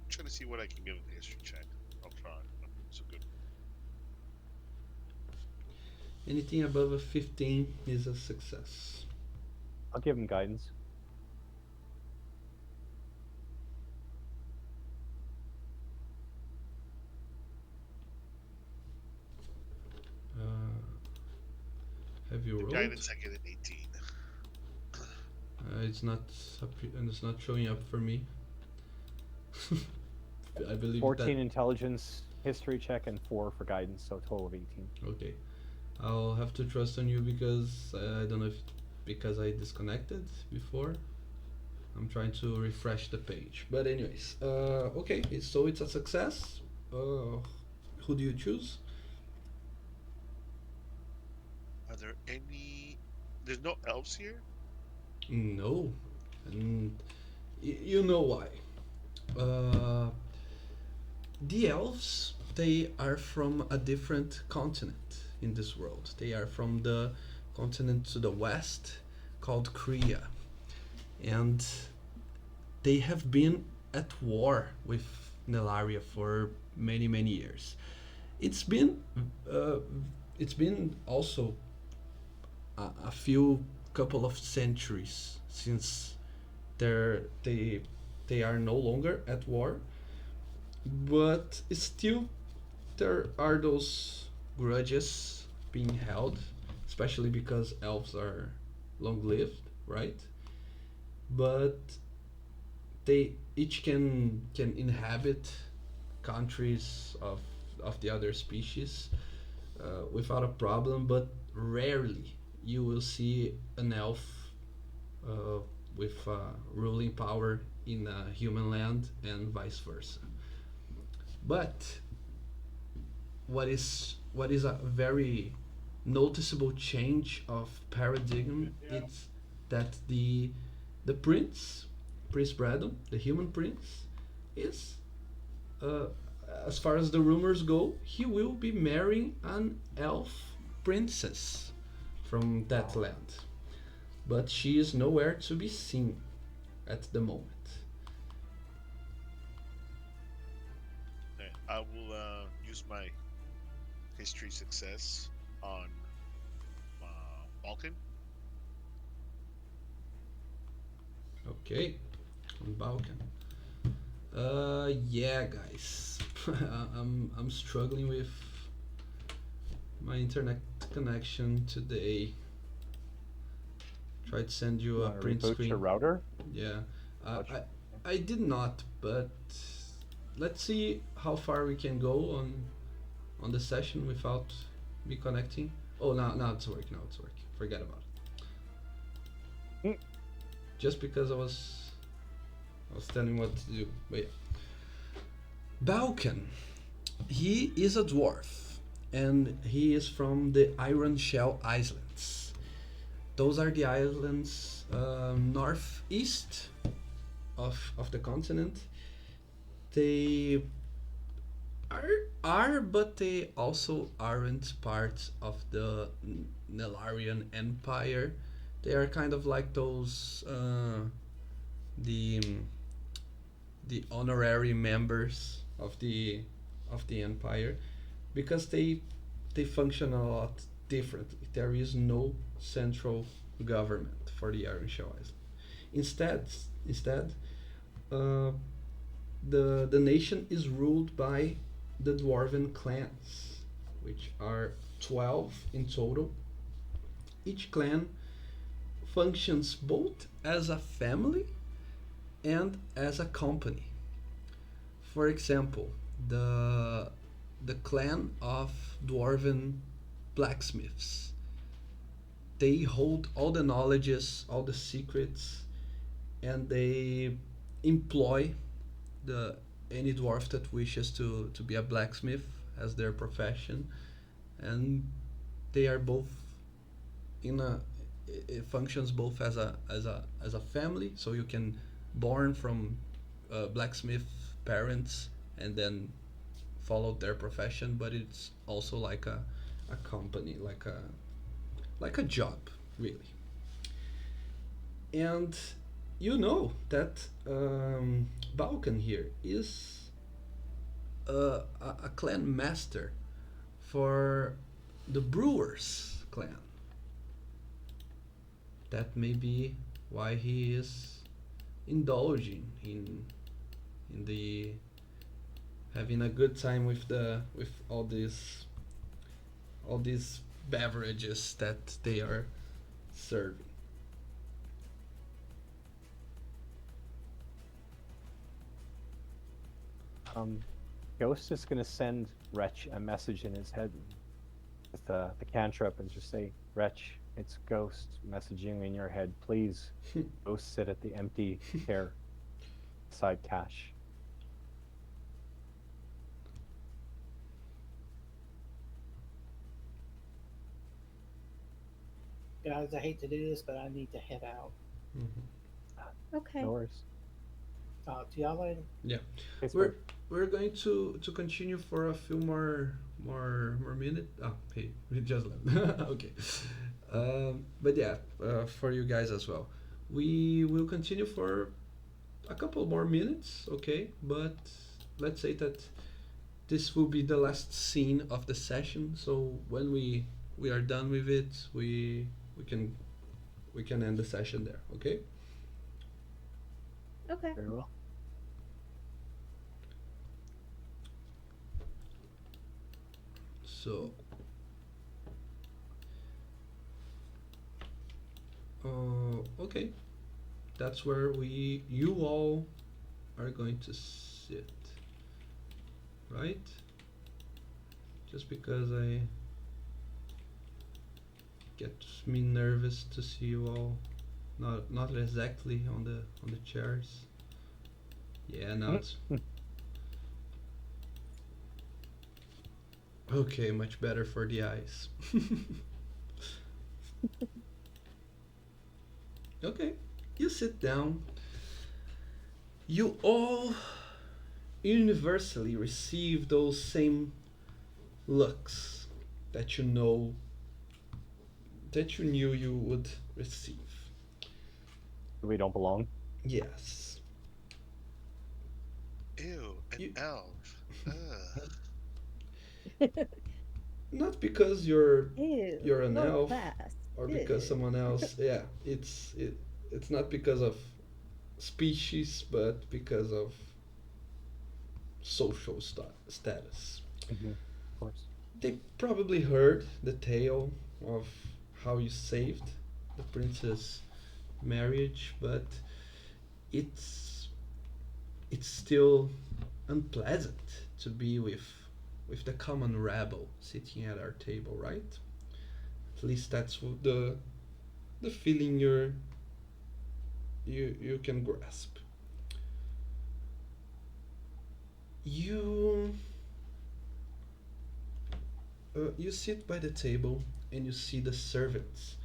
trying to see what I can give in the history check. I'll try. It's a good. Anything above a 15 is a success. I'll give him guidance. Uh, have you rolled? Guidance, I get an 18. It's not showing up for me. I believe 14 intelligence, history check, and 4 for guidance, so a total of 18. Okay, I'll have to trust on you because I don't know if because I disconnected before. I'm trying to refresh the page. But anyways, okay, so it's a success. Who do you choose? Are there any? There's no elves here. No, and you know why. Uh, the elves, they are from a different continent in this world. They are from the continent to the west called Kree, and they have been at war with Nelaria for many many years. It's been uh, it's been also a few couple of centuries since they they are no longer at war, but still there are those grudges being held, especially because elves are long lived, right? But they each can inhabit countries of the other species without a problem, but rarely you will see an elf uh, with ruling power in human land and vice versa. But what is a very noticeable change of paradigm is that the Prince Bradon, the human prince, is uh, as far as the rumors go, he will be marrying an elf princess from that land. But she is nowhere to be seen at the moment. I will use my history success on Balkan. Okay, on Balkan. Yeah, guys, I'm struggling with my internet connection today. Try to send you a Wanna print reboot screen. your router? Yeah, Watch. I did not, but let's see how far we can go on the session without me connecting. Oh, now it's working. Now it's working. Forget about it. Mm. Just because I was telling what to do. But yeah. Balkan, he is a dwarf, and he is from the Iron Shell Islands. Those are the islands northeast of the continent. They are, but they also aren't part of the Nelarian Empire. They are kind of like those the the honorary members of the empire, because they function a lot differently. There is no central government for the Iron Shell Island. Instead, uh, the nation is ruled by the dwarven clans, which are 12 in total. Each clan functions both as a family and as a company. For example, the clan of dwarven blacksmiths, they hold all the knowledges, all the secrets, and they employ the any dwarf that wishes to be a blacksmith as their profession, and they are both in a it functions both as a family, so you can born from blacksmith parents and then follow their profession, but it's also a company, like a job, really. And you know that Balkan here is a clan master for the Brewers clan. That may be why he is indulging in the having a good time with all these beverages that they are serving. Ghost is gonna send Wretch a message in his head with the cantrip and just say, Wretch, It's Ghost messaging in your head. Please go sit at the empty chair beside Cash. Guys, I hate to do this, but I need to head out. Okay. No worries. Talk to y'all later. Yeah, It's we're we're going to continue for a few more minutes. Oh, hey, we just left. Okay, but yeah, for you guys as well, we will continue for a couple more minutes. Okay, but let's say that this will be the last scene of the session. So when we are done with it, we can we can end the session there. Okay. Okay. very well. So, okay, that's where you all are going to sit, right? Just because I gets me nervous to see you all, not exactly on the chairs. Yeah, now it's okay. Much better for the eyes. Okay, you sit down. You all universally receive those same looks that you know that you knew you would receive. We don't belong. Yes. Ew, an You, elf. Ugh. not because Ew. you're an Low elf class. or because Ew. someone else. Yeah, it's not because of species, but because of social status. Of course. They probably heard the tale of how you saved the princess' marriage, but it's it's still unpleasant to be with the common rabble sitting at our table, right? At least that's the feeling you can grasp. You you sit by the table and you see the servants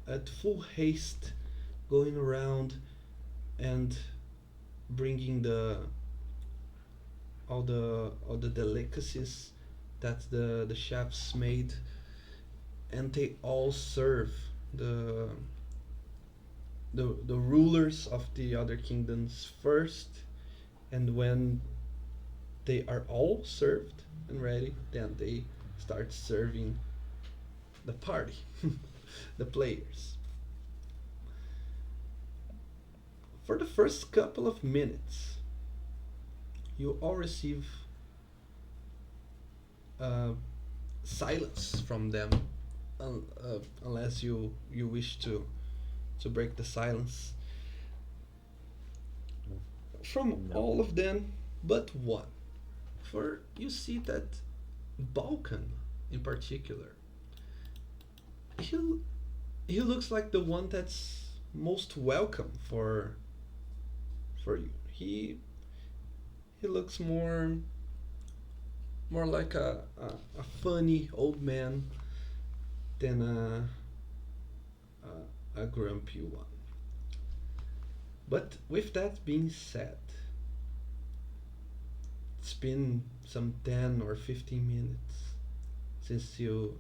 at full haste going around and bringing all the delicacies that the chefs made, and they all serve the the rulers of the other kingdoms first, and when they are all served and ready, then they start serving the party, the players. For the first couple of minutes, you all receive uh, silence from them, unless you wish to break the silence from No. all of them but one. For you see that Balkan in particular, he he looks like the one that's most welcome for you. He looks more like a funny old man than a grumpy one. But with that being said, it's been some 10 or 15 minutes since you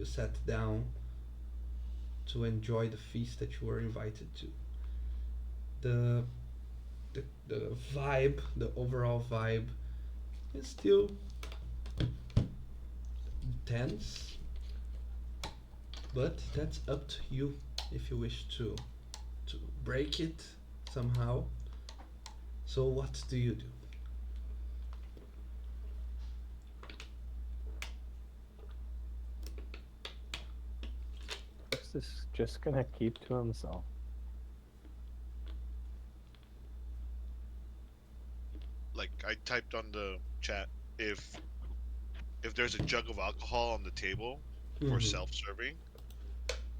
sat down to enjoy the feast that you were invited to. The, the vibe, the overall vibe, is still tense, but that's up to you if you wish to break it somehow. So what do you do? Ghost is just gonna keep to himself. Like I typed on the chat, if there's a jug of alcohol on the table, for Mhm. self-serving.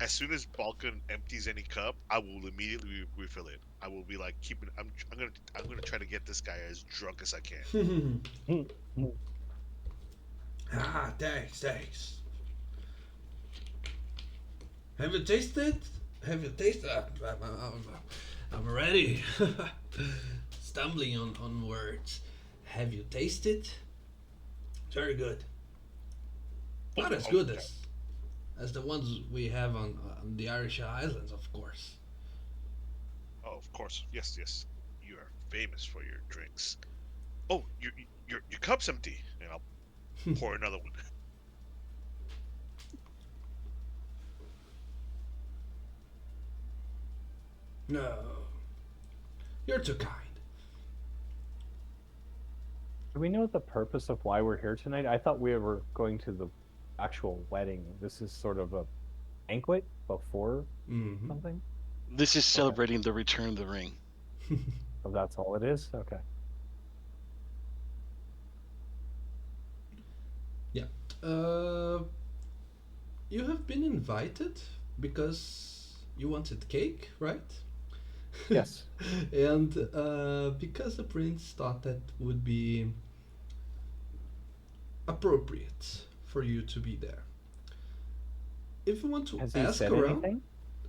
As soon as Balkan empties any cup, I will immediately refill it. I will be like keeping. I'm gonna try to get this guy as drunk as I can. Ah, thanks, thanks. Have you tasted? Have you tasted? I'm ready. Stumbling on words. Have you tasted? Very good. Oh, Not as oh, good as the ones we have on the Irish Islands, of course. oh, of course. Yes, yes. You are famous for your drinks. Oh, your cup's empty, and I'll pour another one. No, you're too kind. Do we know the purpose of why we're here tonight? I thought we were going to the actual wedding. This is sort of a banquet before Mm-hmm. something. This is celebrating the return of the ring. So that's all it is. Okay. Yeah. You have been invited because you wanted cake, right? Yes. And because the prince thought that would be appropriate for you to be there. If you want to Has he ask said around, anything?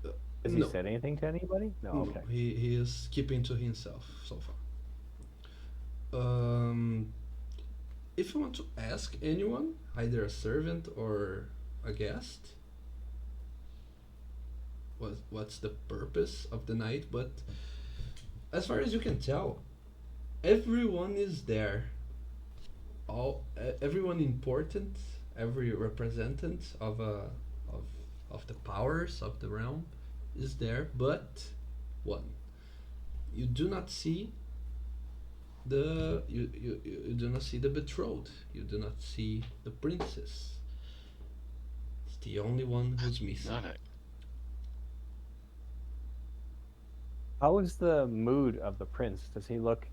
uh, Has he no, said anything to anybody? No. no, Okay. he is keeping to himself so far. If you want to ask anyone, either a servant or a guest, what's the purpose of the night? But as far as you can tell, everyone is there. Everyone important, every representative of of the powers of the realm is there, but one. You do not see you do not see the betrothed. You do not see the princess. It's the only one who's missing. Not it. How is the mood of the prince? Does he look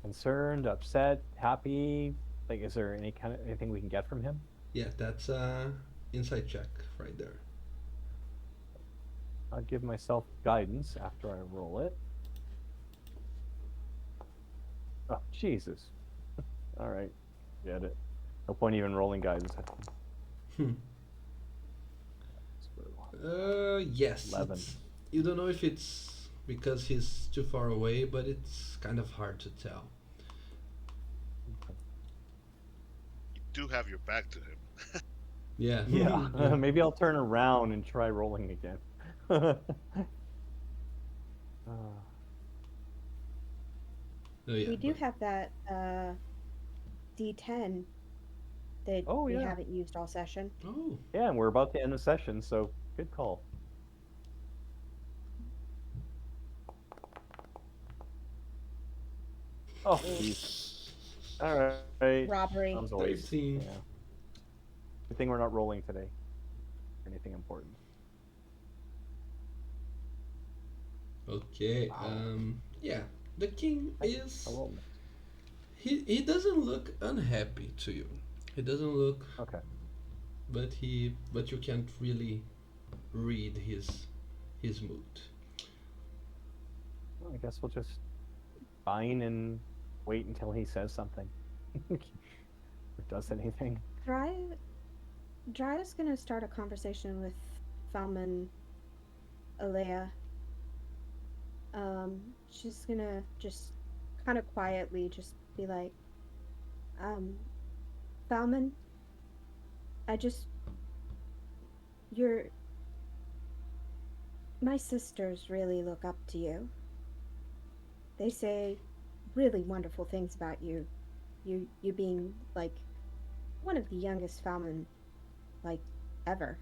concerned, upset, happy? Like, is there any kind of anything we can get from him? Yeah, that's insight check right there. I'll give myself guidance after I roll it. Oh, Jesus. All right. Get it. No point even rolling guidance. Hmm. Yes. 11. You don't know if it's because he's too far away, but it's kind of hard to tell. You do have your back to him. Yeah. Yeah. Maybe I'll turn around and try rolling again. Oh, yeah, We do but- have that D10 that Oh, we yeah. haven't used all session. Oh. Yeah, and we're about to end the session, so good call. Oh, jeez. All right. Robbery. Sounds a waste. 13. Yeah. Good thing we're not rolling today. Anything important. Okay. Wow. Yeah. The king is. Hello. He doesn't look unhappy to you. He doesn't look, Okay. but you can't really read his mood. Well, I guess we'll just fine and wait until he says something. Or does anything. Dry's gonna start a conversation with Falman Alea. She's gonna just kind of quietly just be like, Falman, my sisters really look up to you. They say really wonderful things about you. You being like one of the youngest Falman like ever.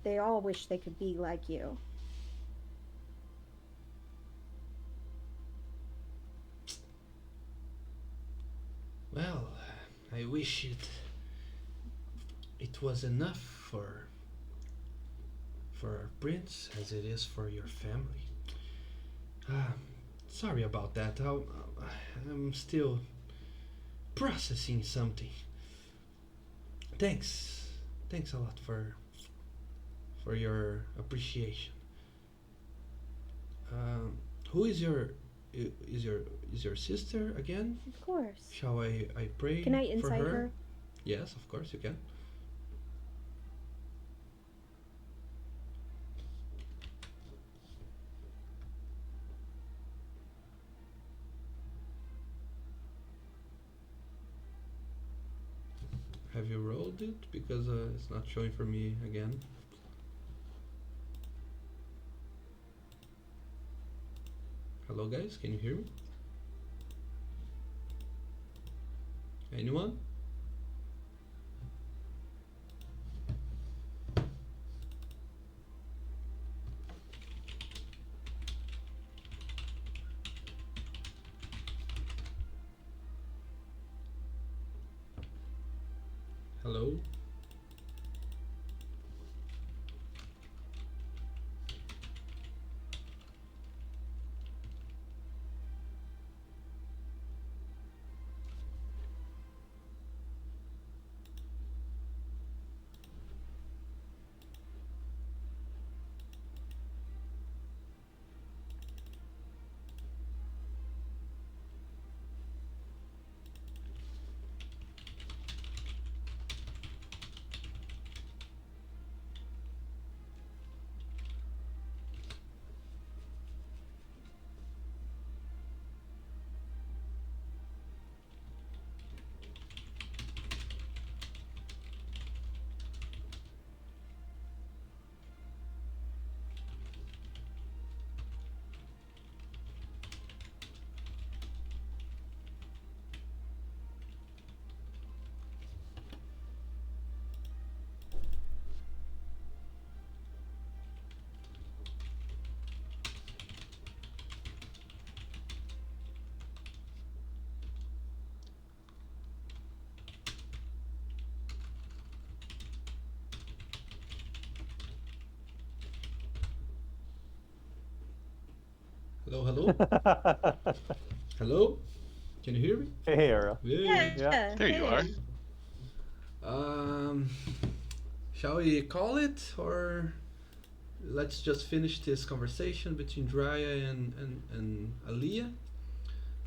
They all wish they could be like you. Well, I wish it was enough for our prince as it is for your family. Sorry about that. I'm still processing something. Thanks. Thanks a lot for your appreciation. Um, who is your sister again? Of course. Shall I pray Can I for insight her? her? Yes, of course you can. Have you rolled it? Because it's not showing for me again. Hello guys, can you hear me? Anyone? Hello? Hello, hello? Hello? Can you hear me? Hey, Ara. Hey. Yeah. There you are. Um, shall we call it, or let's just finish this conversation between Drya and Aliyah,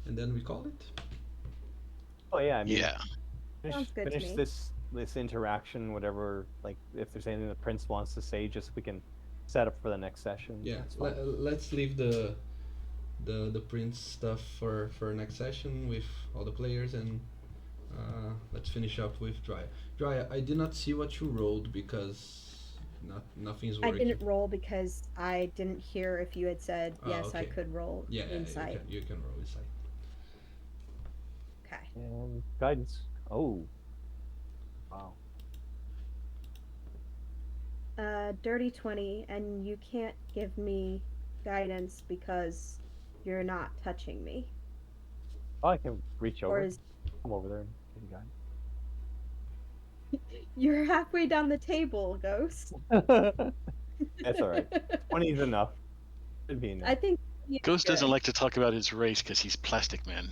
and then we call it? Oh yeah, I mean, Yeah. Sounds good to finish me. this interaction, whatever. Like, if there's anything the prince wants to say, just we can set up for the next session. Yeah, That's fine. let's leave the prince stuff for next session with all the players, and let's finish up with Drya. Drya, I did not see what you rolled because nothing's I working. didn't roll because I didn't hear if you had said Oh, yes. I okay. could roll Yeah, insight. you can roll insight. Okay. And guidance. Oh. Wow. Dirty 20, and you can't give me guidance because you're not touching me. Oh, I can reach Or over. is Come over there and give you you're halfway down the table, Ghost? guidance. That's all right. 20 is enough. Should be enough. I think he's Ghost doesn't good. like to talk about his race because he's Plastic Man.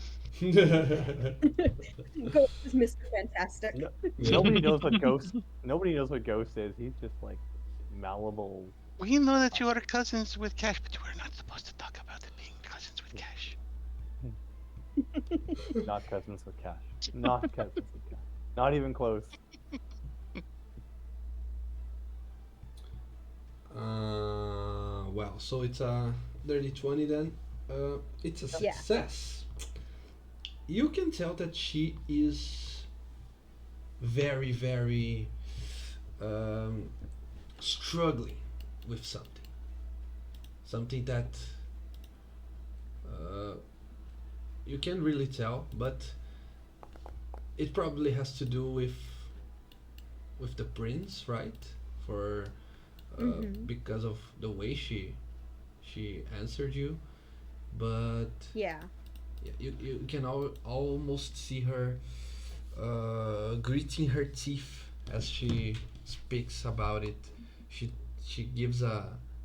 Ghost is Mr. Fantastic. No, nobody knows what Ghost. Nobody knows what Ghost is. He's just like malleable. We know that you are cousins with Cash, but we're not supposed to talk about it being cousins with Cash. Not cousins with Cash. Not cousins with Cash. Not even close. Well, so it's a dirty 20 then. It's a Yeah. success. You can tell that she is very, very struggling with something. Something that you can't really tell, but it probably has to do with the prince, right? For Mhm. because of the way she answered you, but Yeah. yeah, you can almost see her gritting her teeth as she speaks about it. She she gives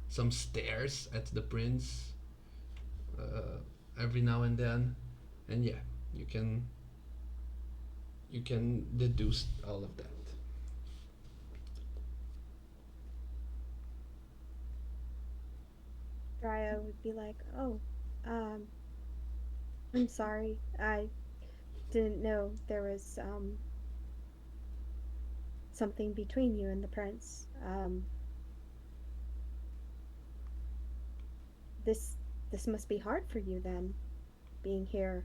some stares at the prince, every now and then, and yeah, you can deduce all of that. Dryad would be like, "Oh, um, I'm sorry. I didn't know there was something between you and the prince. This this must be hard for you then, being here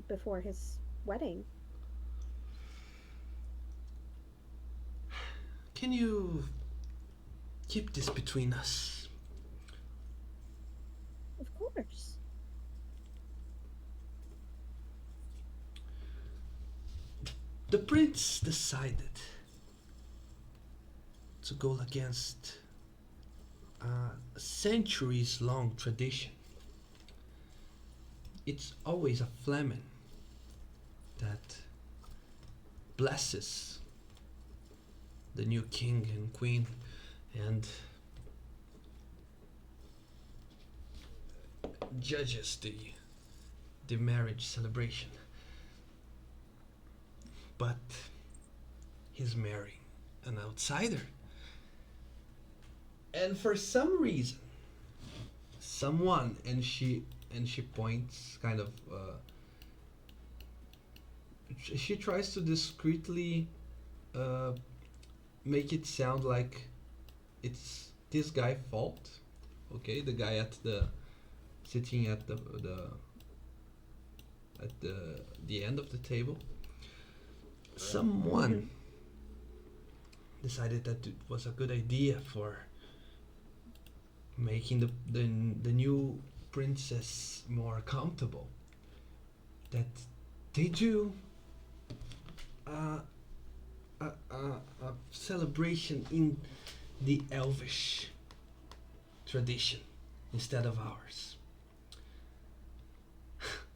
before his wedding." Can you keep this between us? Of course. The prince decided to go against a centuries long tradition. It's always a Fleming that blesses the new king and queen and judges the marriage celebration. But he's marrying an outsider. And for some reason, someone, and she points kind of she tries to discreetly uh, make it sound like it's this guy's fault. Okay, the guy at the sitting at the end of the table. Someone decided that it was a good idea for making the new princess more comfortable. That they do a celebration in the Elvish tradition instead of ours.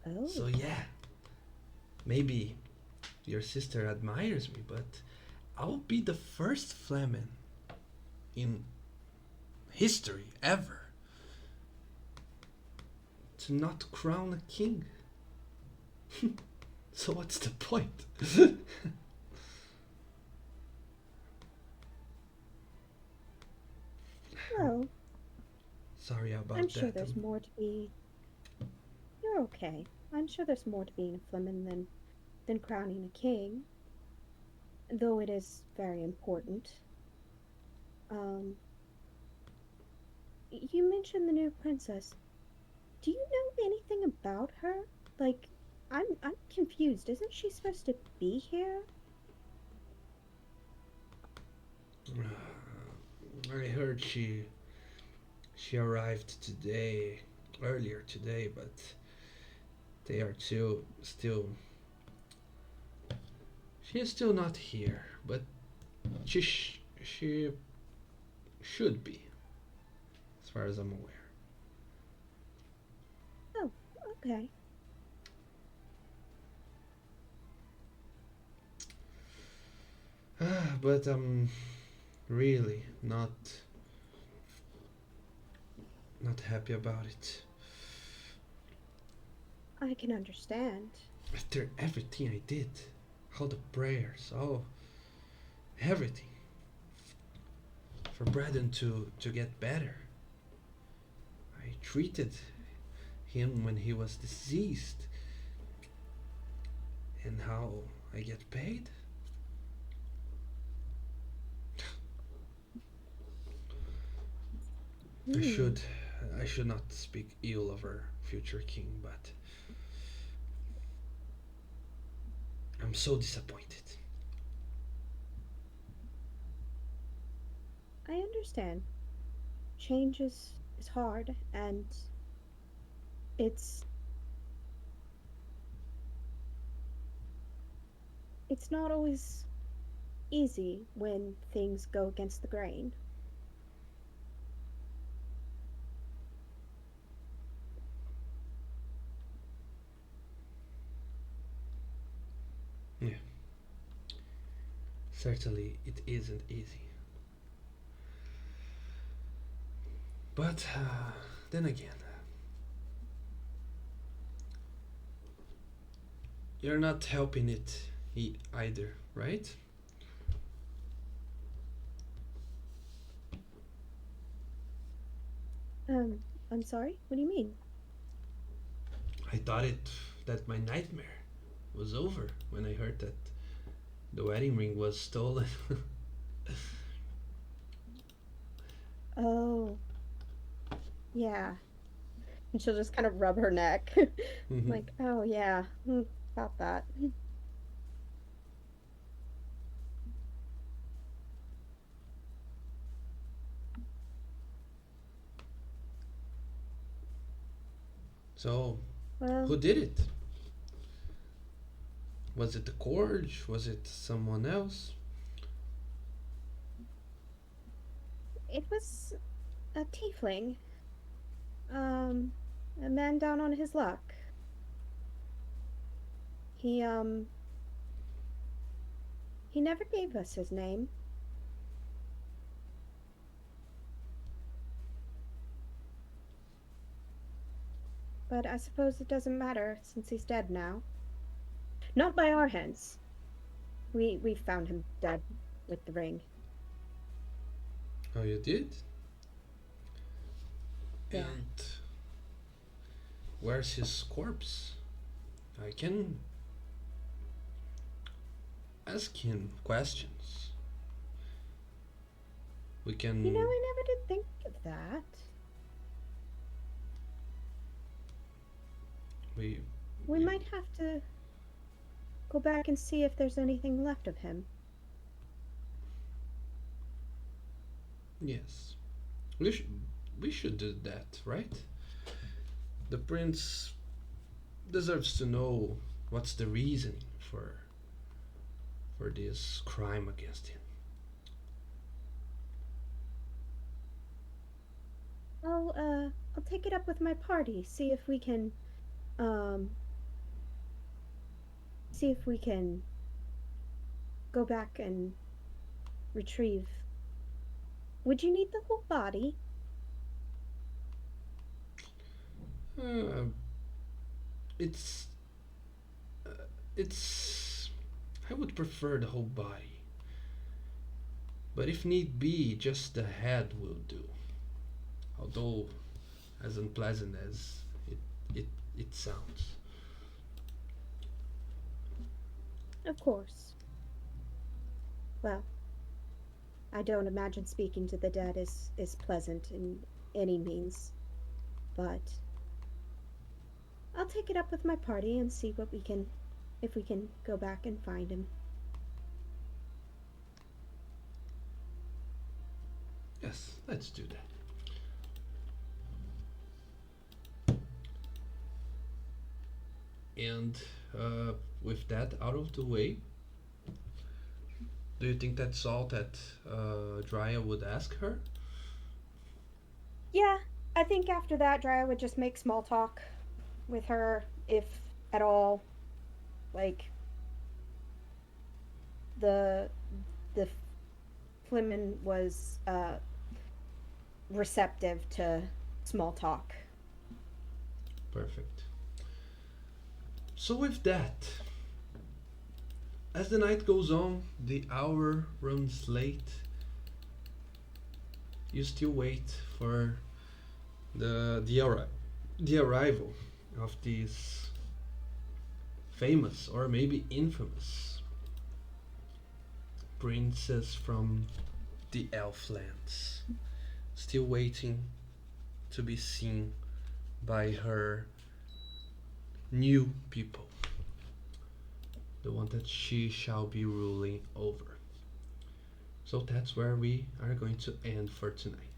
Oh. So yeah, maybe your sister admires me, but I'll be the first Fleming in history ever to not crown a king. So what's the point? Well, Sorry about I'm that. sure there's more to be. You're okay. I'm sure there's more to being a Fleming than crowning a king, though it is very important. Um, you mentioned the new princess. Do you know anything about her? Like, I'm confused. Isn't she supposed to be here? I heard she arrived today, earlier today, but they are still. She is still not here, but she should be, as far as I'm aware. Oh, okay. But I'm really not happy about it. I can understand. After everything I did, all the prayers, all everything, for Braden to get better. I treated him when he was diseased. And how I get paid? Hmm. I should not speak ill of our future king, but I'm so disappointed. I understand. Change is hard, and it's it's not always easy when things go against the grain. Yeah, certainly it isn't easy. But then again, you're not helping it either, right? I'm sorry. What do you mean? I thought it that my nightmare was over when I heard that the wedding ring was stolen. Oh, yeah. And she'll just kind of rub her neck. Mhm. Like, oh, yeah, about that. So, Well, who did it? Was it the Corge? Was it someone else? it was a tiefling. Um, a man down on his luck. He, um, he never gave us his name. But I suppose it doesn't matter since he's dead now. Not by our hands. We found him dead with the ring. Oh, you did? Yeah. And where's his corpse? I can ask him questions. We can. You know, I never did think of that. We. We might have to go back and see if there's anything left of him. Yes. We should. We should do that, right? The prince deserves to know what's the reason for this crime against him. I'll take it up with my party, um, see if we can go back and retrieve. Would you need the whole body? Uh, it's. Uh, it's. I would prefer the whole body. But if need be, just the head will do. Although, as unpleasant as it, it sounds. Of course. Well, I don't imagine speaking to the dead is pleasant in any means, but I'll take it up with my party and see what we can, if we can go back and find him. Yes, let's do that. And with that out of the way, do you think that's all that Drya would ask her? Yeah, I think after that, Drea would just make small talk with her, if at all. Like the the Flimin was receptive to small talk. Perfect. So, with that, as the night goes on, the hour runs late. You still wait for the arrival of this famous or maybe infamous princess from the Elflands. Still waiting to be seen by her new people, the one that she shall be ruling over. So that's where we are going to end for tonight.